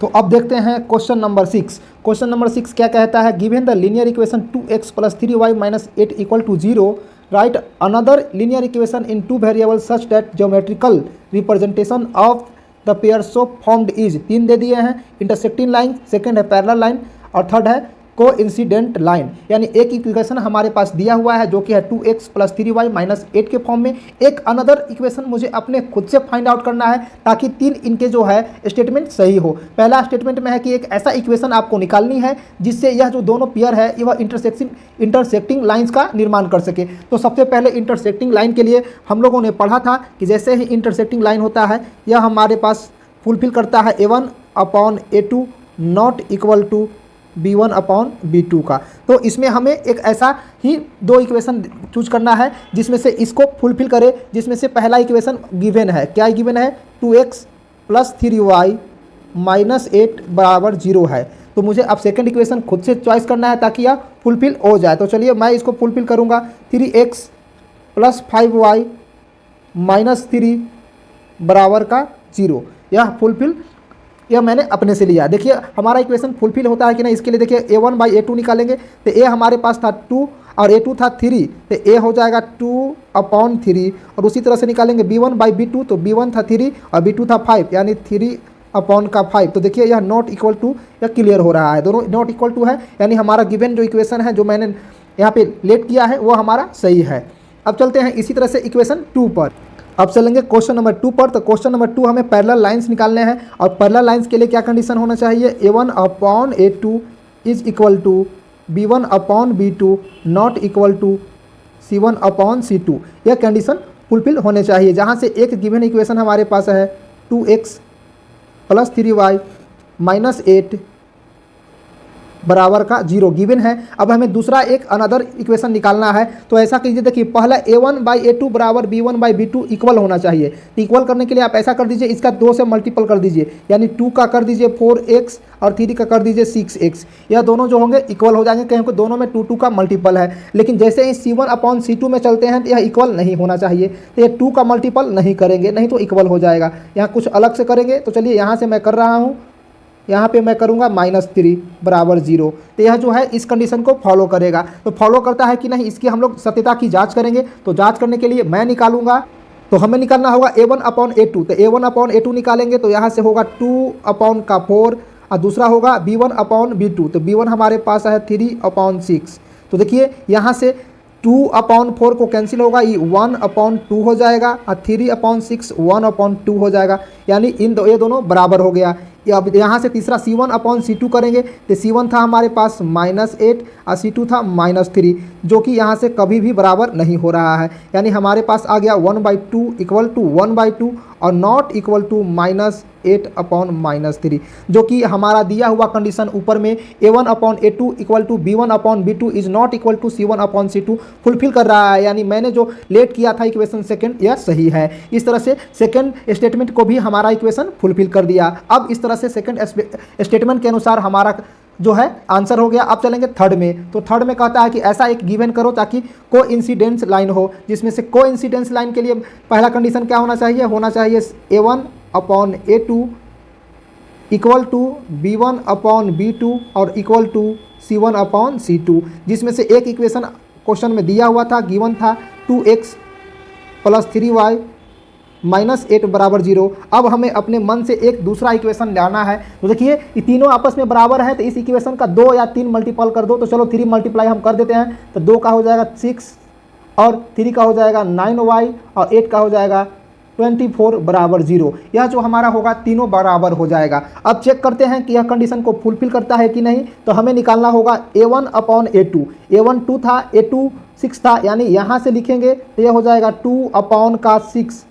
तो अब देखते हैं क्वेश्चन नंबर 6। क्वेश्चन नंबर 6 क्या कहता है, given the linear equation 2x + 3y - 8 = 0, right another linear equation in 2 variable such that geometrical representation of the pair so formed is, 3 दे दिए हैं, इंटरसेक्टिंग लाइन, सेकंड है पैरेलल लाइन और third है coincident line. यानी एक इक्वेशन हमारे पास दिया हुआ है जो कि है 2x + 3y - 8 के फॉर्म में। एक अनदर इक्वेशन मुझे अपने खुद से फाइंड आउट करना है ताकि 3 इनके जो है स्टेटमेंट सही हो। पहला स्टेटमेंट में है कि एक ऐसा इक्वेशन आपको निकालनी है जिससे यह जो दोनों पेयर है वह इंटरसेक्टिंग लाइंस का निर्माण कर सके। तो सबसे पहले इंटरसेक्टिंग लाइन के लिए हम लोगों ने पढ़ा था कि जैसे ही इंटरसेक्टिंग लाइन होता है यह हमारे पास फुलफिल करता है A1/A2 not equal to B1/B2 का। तो इसमें हमें एक ऐसा ही 2 इक्वेशन चूज करना है जिसमें से इसको फुलफिल करे, जिसमें से पहला इक्वेशन गिवन है, क्या गिवन है, 2x प्लस 3y माइनस 8 बराबर 0 है। तो मुझे अब सेकंड इक्वेशन खुद से चॉइस करना है ताकि यह फुलफिल हो जाए। तो चलिए मैं इसको फुलफिल करूँगा। 3x प्लस 5y माइनस 3 बराबर का 0, यह फुलफिल, यह मैंने अपने से लिया। देखिए हमारा इक्वेशन फुलफिल होता है कि नहीं, इसके लिए देखिए a1/a2 निकालेंगे। तो a हमारे पास था 2 और a2 था 3, तो a हो जाएगा 2/3। और उसी तरह से निकालेंगे b1/b2, तो b1 था 3 और b2 था 5, यानी 3/5। तो देखिए यह नॉट इक्वल टू, यह क्लियर हो रहा है, दोनों नॉट इक्वल टू है, यानी हमारा गिवन जो इक्वेशन है जो मैंने यहाँ पे लेट किया है वो हमारा सही है। अब चलते हैं इसी तरह से इक्वेशन 2 पर। अब चलेंगे क्वेश्चन नंबर 2 पर। तो क्वेश्चन नंबर 2 हमें पैरेलल लाइंस निकालने हैं, और पैरेलल लाइंस के लिए क्या कंडीशन होना चाहिए, a1/a2 is equal to b1/b2 not equal to c1/c2। यह कंडीशन फुलफिल होने चाहिए, जहाँ से एक गिवन इक्वेशन हमारे पास है 2x प्लस 3y माइनस 8 बराबर का 0 गिवन है। अब हमें दूसरा एक अनदर इक्वेशन निकालना है। तो ऐसा कीजिए, देखिए पहला a1/a2 बराबर b1/b2 इक्वल होना चाहिए। तो इक्वल करने के लिए आप ऐसा कर दीजिए, इसका 2 से मल्टीपल कर दीजिए, यानी 2 का कर दीजिए 4x और 3 का कर दीजिए 6x। यह दोनों जो होंगे इक्वल हो जाएंगे, क्योंकि दोनों में 2 का मल्टीपल है। लेकिन जैसे ही c1/c2 में चलते हैं तो यह इक्वल नहीं होना चाहिए, तो यह 2 का मल्टीपल नहीं करेंगे, नहीं तो इक्वल हो जाएगा। यहाँ कुछ अलग से करेंगे। तो चलिए यहाँ से मैं कर रहा हूँ, यहाँ पे मैं करूँगा -3 बराबर 0। तो यह जो है इस कंडीशन को फॉलो करेगा। तो फॉलो करता है कि नहीं, इसकी हम लोग सत्यता की जांच करेंगे। तो जांच करने के लिए मैं निकालूंगा, तो हमें निकालना होगा a1/a2। तो a1/a2 निकालेंगे तो यहाँ से होगा 2/4 और दूसरा होगा b1/b2। तो b1 हमारे पास है 3/6। तो देखिए यहाँ से 2/4 को कैंसिल होगा, ये 1/2 हो जाएगा और 3/6 1/2 हो जाएगा, यानी ये दोनों बराबर हो गया। अब यहाँ से तीसरा c1/c2 करेंगे। तो c1 था हमारे पास -8 और c2 था -3, जो कि यहाँ से कभी भी बराबर नहीं हो रहा है, यानी हमारे पास आ गया 1/2 इक्वल टू 1/2 और नॉट इक्वल टू -8/3, जो कि हमारा दिया हुआ कंडीशन ऊपर में a1/a2 equal to b1/b2 is not equal to c1/c2 fulfil कर रहा है। यानी मैंने जो लेट किया था इक्वेशन सेकंड, यह सही है। इस तरह से सेकंड स्टेटमेंट को भी हमारा इक्वेशन फुलफिल कर दिया। अब इस तरह से सेकंड स्टेटमेंट के अनुसार हमारा जो है आंसर हो गया। अब चलेंगे थर्ड में। तो थर्ड में कहता है कि ऐसा एक गिवन करो ताकि कोइंसिडेंस लाइन हो, जिसमें से कोइंसिडेंस लाइन के लिए पहला कंडीशन क्या होना चाहिए, होना चाहिए a1/a2 इक्वल टू b1/b2 और इक्वल टू c1/c2, जिसमें से एक इक्वेशन क्वेश्चन में दिया हुआ था, गिवन था 2x प्लस 3y माइनस 8 बराबर 0। अब हमें अपने मन से एक दूसरा इक्वेशन लाना है। तो देखिए ये तीनों आपस में बराबर है, तो इस इक्वेशन का 2 या 3 मल्टीपल कर दो। तो चलो 3 मल्टीप्लाई हम कर देते हैं। तो 2 का हो जाएगा 6 और 3 का हो जाएगा 9y और 8 का हो जाएगा 24 बराबर 0। यह जो हमारा होगा तीनों बराबर हो जाएगा। अब चेक करते हैं कि यह कंडीशन को फुलफिल करता है कि नहीं। तो हमें निकालना होगा a1/a2। a1 2 था, a2 6 था, यानी यहाँ से लिखेंगे तो यह हो जाएगा 2/6,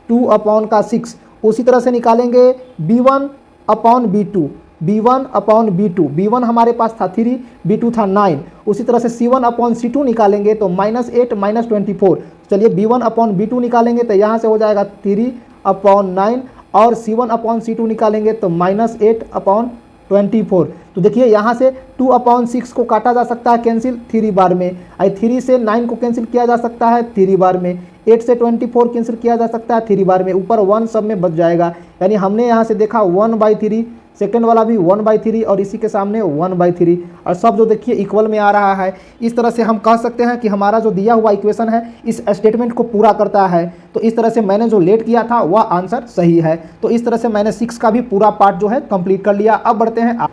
2/6। उसी तरह से निकालेंगे b1/b2, b1/b2, b1 हमारे पास था 3, b2 था 9। उसी तरह से c1/c2 निकालेंगे तो -8 -24। चलिए b1/b2 निकालेंगे तो यहाँ से हो जाएगा 3/9 और c1/c2 निकालेंगे तो -8/24। तो देखिए यहाँ से 2/6 को काटा जा सकता है कैंसिल 3 बार में, 3 से 9 को कैंसिल किया जा सकता है 3 बार में, 8 से 24 कैंसिल किया जा सकता है 3 बार में, ऊपर 1 सब में बच जाएगा। यानी हमने यहाँ से देखा 1/3, सेकेंड वाला भी 1/3 और इसी के सामने 1/3, और सब जो देखिए इक्वल में आ रहा है। इस तरह से हम कह सकते हैं कि हमारा जो दिया हुआ इक्वेशन है इस स्टेटमेंट को पूरा करता है। तो इस तरह से मैंने जो लेट किया था वह आंसर सही है। तो इस तरह से मैंने 6 का भी पूरा पार्ट जो है कंप्लीट कर लिया। अब बढ़ते हैं,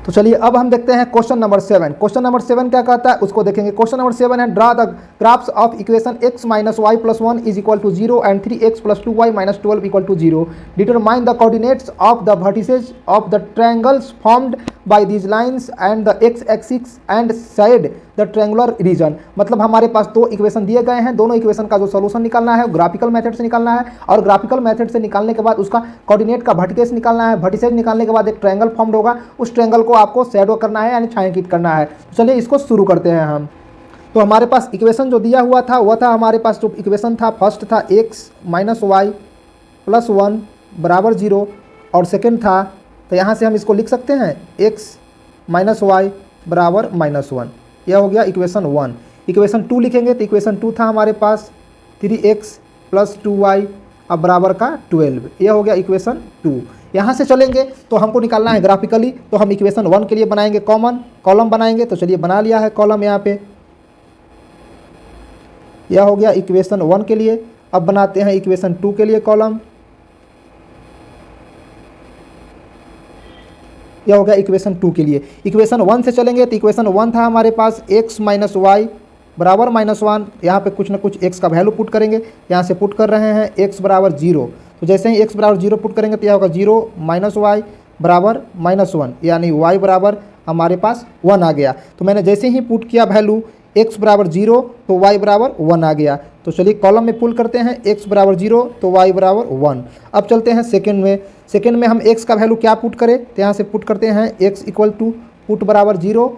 तो चलिए अब हम देखते हैं क्वेश्चन नंबर 7। क्वेश्चन नंबर 7 क्या कहता है उसको देखेंगे। क्वेश्चन नंबर 7 है draw the graphs of equation x minus y plus 1 is equal to 0 and 3x plus 2y minus 12 equal to 0। Determine the coordinates of the vertices of the triangles formed by these lines and the x axis and shade the triangular region. मतलब हमारे पास 2 equation दिए गए हैं, दोनों equation का जो solution निकालना है ग्राफिकल मेथड से निकालना है, और ग्राफिकल मेथड से निकालने के बाद उसका कोऑर्डिनेट का वर्टिसेज निकालना है। वर्टिसेज निकालने के बाद एक ट्रायंगल फॉर्म्ड होगा, उस ट्रायंगल को आपको शैडो करना है यानी छायांकित करना है। चलिए इसको शुरू करते हैं हम। तो हमारे पास इक्वेशन जो दिया हुआ था वह था, हमारे पास जो इक्वेशन था फर्स्ट था x माइनस वाई प्लस 1 बराबर 0 और सेकेंड था, तो यहाँ से हम इसको लिख सकते हैं x माइनस वाई बराबर -1। यह हो गया इक्वेशन 1। इक्वेशन 2 लिखेंगे तो इक्वेशन 2 था हमारे पास 3x + 2y अब बराबर का 12। यह हो गया इक्वेशन 2। यहाँ से चलेंगे तो हमको निकालना है ग्राफिकली, तो हम इक्वेशन 1 के लिए बनाएंगे कॉमन कॉलम बनाएंगे। तो चलिए बना लिया है कॉलम यहाँ पे, यह हो गया इक्वेशन 1 के लिए। अब बनाते हैं इक्वेशन 2 के लिए कॉलम, यह हो गया इक्वेशन 2 के लिए। इक्वेशन 1 से चलेंगे तो इक्वेशन 1 था हमारे पास x माइनस वाई बराबर -1। यहाँ पे कुछ ना कुछ x का वैल्यू पुट करेंगे, यहाँ से पुट कर रहे हैं x बराबर 0। तो जैसे ही x बराबर 0 पुट करेंगे तो यह होगा 0 माइनस वाई बराबर -1, यानी y बराबर हमारे पास 1 आ गया। तो मैंने जैसे ही पुट किया वैल्यू x बराबर 0 तो y बराबर 1 आ गया। तो चलिए कॉलम में पुल करते हैं, x बराबर 0 तो y बराबर 1। अब चलते हैं सेकेंड में। सेकेंड में हम x का वैल्यू क्या पुट करें, तो यहाँ से पुट करते हैं x इक्वल टू पुट बराबर 0,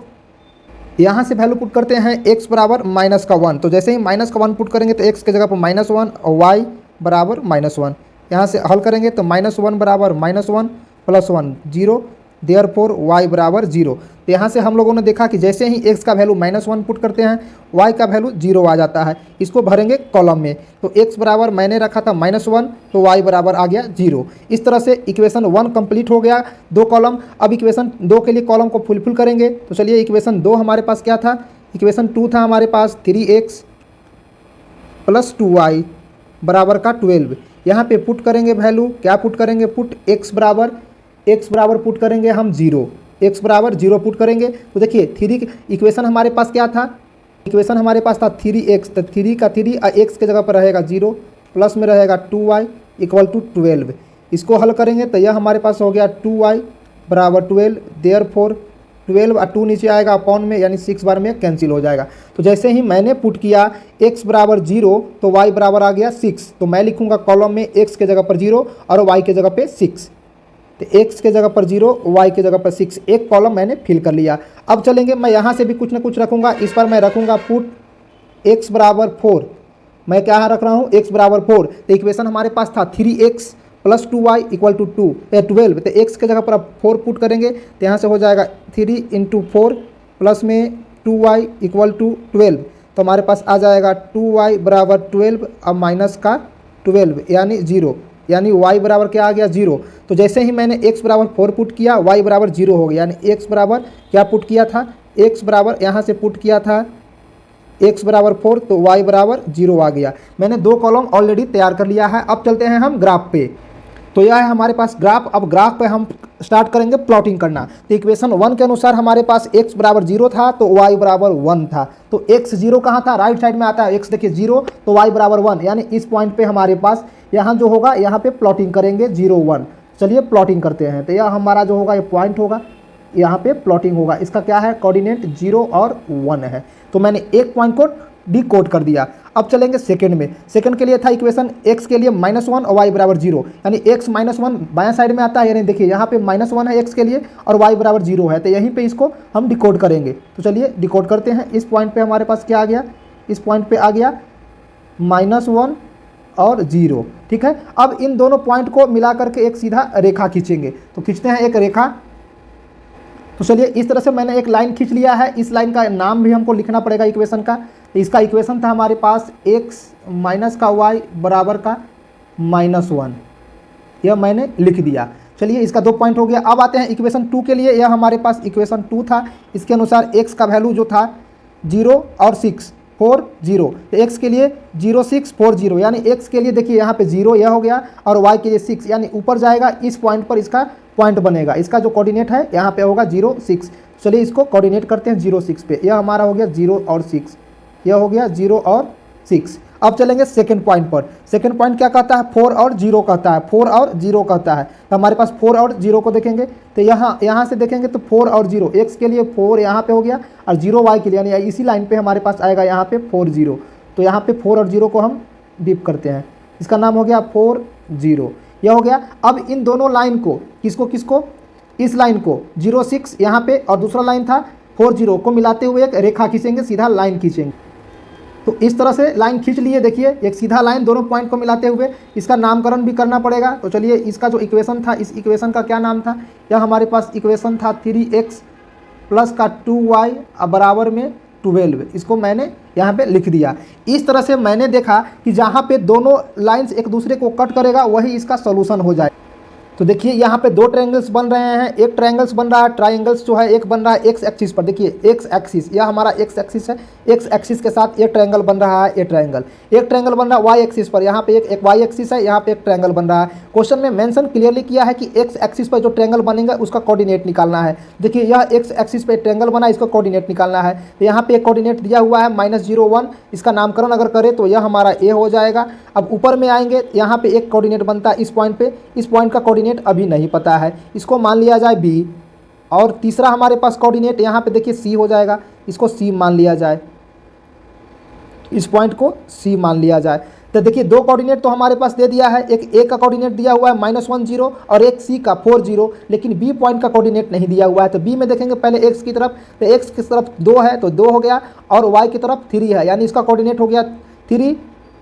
यहाँ से वैल्यू पुट करते हैं x बराबर -1। तो जैसे ही -1 पुट करेंगे तो x के जगह पर -1 और y बराबर -1। यहाँ से हल करेंगे तो -1 बराबर -1 + 1 0, देयरफॉर y बराबर 0। तो यहाँ से हम लोगों ने देखा कि जैसे ही x का वैल्यू -1 पुट करते हैं y का वैल्यू 0 आ जाता है। इसको भरेंगे कॉलम में, तो x बराबर मैंने रखा था -1 तो y बराबर आ गया 0। इस तरह से इक्वेशन 1 कंप्लीट हो गया, 2 कॉलम। अब इक्वेशन 2 के लिए कॉलम को फुलफिल करेंगे। तो चलिए इक्वेशन 2 हमारे पास क्या था, इक्वेशन 2 था हमारे पास 3x + 2y बराबर का 12। यहाँ पे पुट करेंगे वैल्यू, क्या पुट करेंगे, पुट x बराबर पुट करेंगे हम 0, x बराबर 0 पुट करेंगे। तो देखिए 3 इक्वेशन हमारे पास क्या था, इक्वेशन हमारे पास था 3x, तो 3 का 3 और x के जगह पर रहेगा 0, प्लस में रहेगा 2y इक्वल टू 12। इसको हल करेंगे तो यह हमारे पास हो गया 2y बराबर 12, देयरफॉर 12 और 2 नीचे आएगा अपॉन में, यानी 6 बार में कैंसिल हो जाएगा। तो जैसे ही मैंने पुट किया x बराबर 0 तो y बराबर आ गया 6। तो मैं लिखूंगा कॉलम में x के जगह पर 0 और y के जगह पे 6। तो x के जगह पर 0, y के जगह पर 6, एक कॉलम मैंने फिल कर लिया। अब चलेंगे, मैं यहाँ से भी कुछ ना कुछ रखूँगा। इस पर मैं रखूँगा पुट x बराबर 4। मैं क्या रख रहा हूँ, x बराबर 4। तो इक्वेशन हमारे पास था 3x + 2y इक्वल टू 12। तो x के जगह पर अब 4 पुट करेंगे तो यहाँ से हो जाएगा 3 × 4 प्लस में 2y इक्वल टू 12। तो हमारे पास आ जाएगा 2y बराबर 12 अब माइनस का 12 यानी 0, यानी y बराबर क्या आ गया 0। तो जैसे ही मैंने x बराबर 4 पुट किया y बराबर 0 हो गया, यानी x बराबर क्या पुट किया था, x बराबर यहाँ से पुट किया था x बराबर 4 तो y बराबर 0 आ गया। मैंने 2 कॉलम ऑलरेडी तैयार कर लिया है। अब चलते हैं हम ग्राफ पे। तो यह है हमारे पास ग्राफ। अब ग्राफ पे हम स्टार्ट करेंगे प्लॉटिंग करना। तो इक्वेशन 1 के अनुसार हमारे पास x बराबर 0 था तो y बराबर 1 था। तो x 0 कहाँ था, राइट साइड में आता है, x देखिए 0 तो y बराबर 1, यानी इस पॉइंट पे हमारे पास यहाँ जो होगा यहाँ पे प्लॉटिंग करेंगे 0 1। चलिए प्लॉटिंग करते हैं। तो यह हमारा जो होगा ये पॉइंट होगा, यहाँ पे प्लॉटिंग होगा। इसका क्या है, कोऑर्डिनेट 0 और 1 है। तो मैंने एक पॉइंट को डिकोड कर दिया। अब चलेंगे सेकंड में। सेकंड के लिए था इक्वेशन x के लिए -1 और y बराबर 0, यानी x -1 बायां साइड में आता है, यानी देखिए यहाँ पे -1 है x के लिए और y बराबर 0 है। तो यहीं पे इसको हम डिकोड करेंगे। तो चलिए डिकोड करते हैं। इस पॉइंट पे हमारे पास क्या आ गया, इस पॉइंट पे आ गया -1 और 0, ठीक है। अब इन दोनों पॉइंट को मिला करके एक सीधा रेखा खींचेंगे। तो खींचते हैं एक रेखा। तो चलिए इस तरह से मैंने एक लाइन खींच लिया है। इस लाइन का नाम भी हमको लिखना पड़ेगा इक्वेशन का। इसका इक्वेशन था हमारे पास x माइनस का y बराबर का -1, यह मैंने लिख दिया। चलिए इसका 2 पॉइंट हो गया। अब आते हैं इक्वेशन 2 के लिए। यह हमारे पास इक्वेशन 2 था। इसके अनुसार x का वैल्यू जो था 0 और 6 4 0, तो x के लिए 0 6 4 0, यानी x के लिए देखिए यहाँ पे 0 यह हो गया और y के लिए 6, यानी ऊपर जाएगा इस पॉइंट पर इसका पॉइंट बनेगा। इसका जो कोऑर्डिनेट है यहाँ पे होगा 0 6। चलिए इसको कोऑर्डिनेट करते हैं 0 6 पे। यह हमारा हो गया 0 और 6, यह हो गया 0 और 6। अब चलेंगे सेकंड पॉइंट पर। सेकंड पॉइंट क्या कहता है, 4 और 0 कहता है, 4 और 0 कहता है। तो हमारे पास 4 और 0 को देखेंगे तो यहाँ से देखेंगे तो 4 और 0, x के लिए 4 यहाँ पे हो गया और 0 y के लिए, यानी इसी लाइन पे हमारे पास आएगा यहाँ पे 4 0। तो यहाँ पे 4 और 0 को हम डिप करते हैं, इसका नाम हो गया 4 0, यह हो गया। अब इन दोनों लाइन को किसको इस लाइन को 0 6 यहाँ पे और दूसरा लाइन था 4 0 को मिलाते हुए एक रेखा खींचेंगे, सीधा लाइन खींचेंगे। तो इस तरह से लाइन खींच लिए। देखिए एक सीधा लाइन दोनों पॉइंट को मिलाते हुए, इसका नामकरण भी करना पड़ेगा। तो चलिए इसका जो इक्वेशन था, इस इक्वेशन का क्या नाम था, यह हमारे पास इक्वेशन था 3x प्लस का 2y बराबर में 12। इसको मैंने यहाँ पे लिख दिया। इस तरह से मैंने देखा कि जहाँ पे दोनों लाइंस एक दूसरे को कट करेगा वही इसका सॉल्यूशन हो जाए। तो देखिए यहाँ पे दो ट्रायंगल्स बन रहे हैं, एक ट्रायंगल्स बन रहा है, ट्रायंगल्स जो है एक बन रहा है एक्स एक्सिस पर। देखिए एक्स एक्सिस, यह हमारा एक्स एक्सिस है, एक्स एक्सिस के साथ एक ट्रायंगल बन रहा है, एक ट्रायंगल बन रहा है वाई एक्सिस पर। यहाँ पे एक वाई एक्सिस है, यहाँ पे एक ट्रायंगल बन रहा है। क्वेश्चन में मेंशन क्लियरली किया है कि एक्स एक्सिस पर जो ट्रायंगल बनेगा उसका कोऑर्डिनेट निकालना है। देखिए यह एक्स एक्सिस पे ट्रायंगल बना, इसका कोऑर्डिनेट निकालना है। तो यहाँ पे एक कोऑर्डिनेट दिया हुआ है -0 1, इसका नामकरण अगर करें तो यह हमारा ए हो जाएगा। अब ऊपर में आएंगे, यहाँ पे एक कोऑर्डिनेट बनता है इस पॉइंट पे, इस पॉइंट का कोऑर्डिनेट अभी नहीं पता है, इसको मान लिया जाए बी। और तीसरा हमारे पास कोऑर्डिनेट यहाँ पे देखिए सी हो जाएगा, इसको सी मान लिया जाए, इस पॉइंट को सी मान लिया जाए। तो देखिए दो कोऑर्डिनेट तो हमारे पास दे दिया है, एक ए का कोऑर्डिनेट दिया हुआ है -1 0 और एक सी का 4 0, लेकिन बी पॉइंट का कोऑर्डिनेट नहीं दिया हुआ है। तो बी में देखेंगे पहले एक्स की तरफ, तो एक्स की तरफ 2 है तो 2 हो गया, और वाई की तरफ 3 है, यानी इसका कोऑर्डिनेट हो गया 3।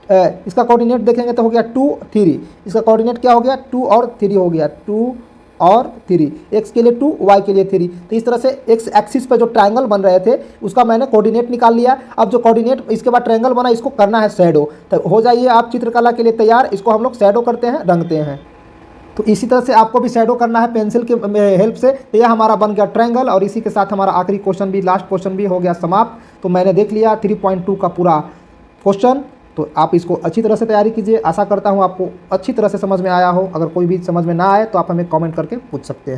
इसका कोऑर्डिनेट देखेंगे तो हो गया 2 3, इसका कोऑर्डिनेट क्या हो गया 2 और 3 हो गया, 2 और 3, एक्स के लिए 2 वाई के लिए 3। तो इस तरह से एक्स एक्सिस पर जो ट्रायंगल बन रहे थे उसका मैंने कोऑर्डिनेट निकाल लिया। अब जो कोऑर्डिनेट इसके बाद ट्रायंगल बना, इसको करना है शैडो। तो हो जाइए आप चित्रकला के लिए तैयार, इसको हम लोग शैडो करते हैं, रंगते हैं। तो इसी तरह से आपको भी शैडो करना है पेंसिल के हेल्प से। तो यह हमारा बन गया ट्रायंगल, और इसी के साथ हमारा आखिरी क्वेश्चन भी, लास्ट क्वेश्चन भी हो गया समाप्त। तो मैंने देख लिया 3.2 का पूरा क्वेश्चन। तो आप इसको अच्छी तरह से तैयारी कीजिए। आशा करता हूँ आपको अच्छी तरह से समझ में आया हो। अगर कोई भी समझ में ना आए तो आप हमें कमेंट करके पूछ सकते हैं।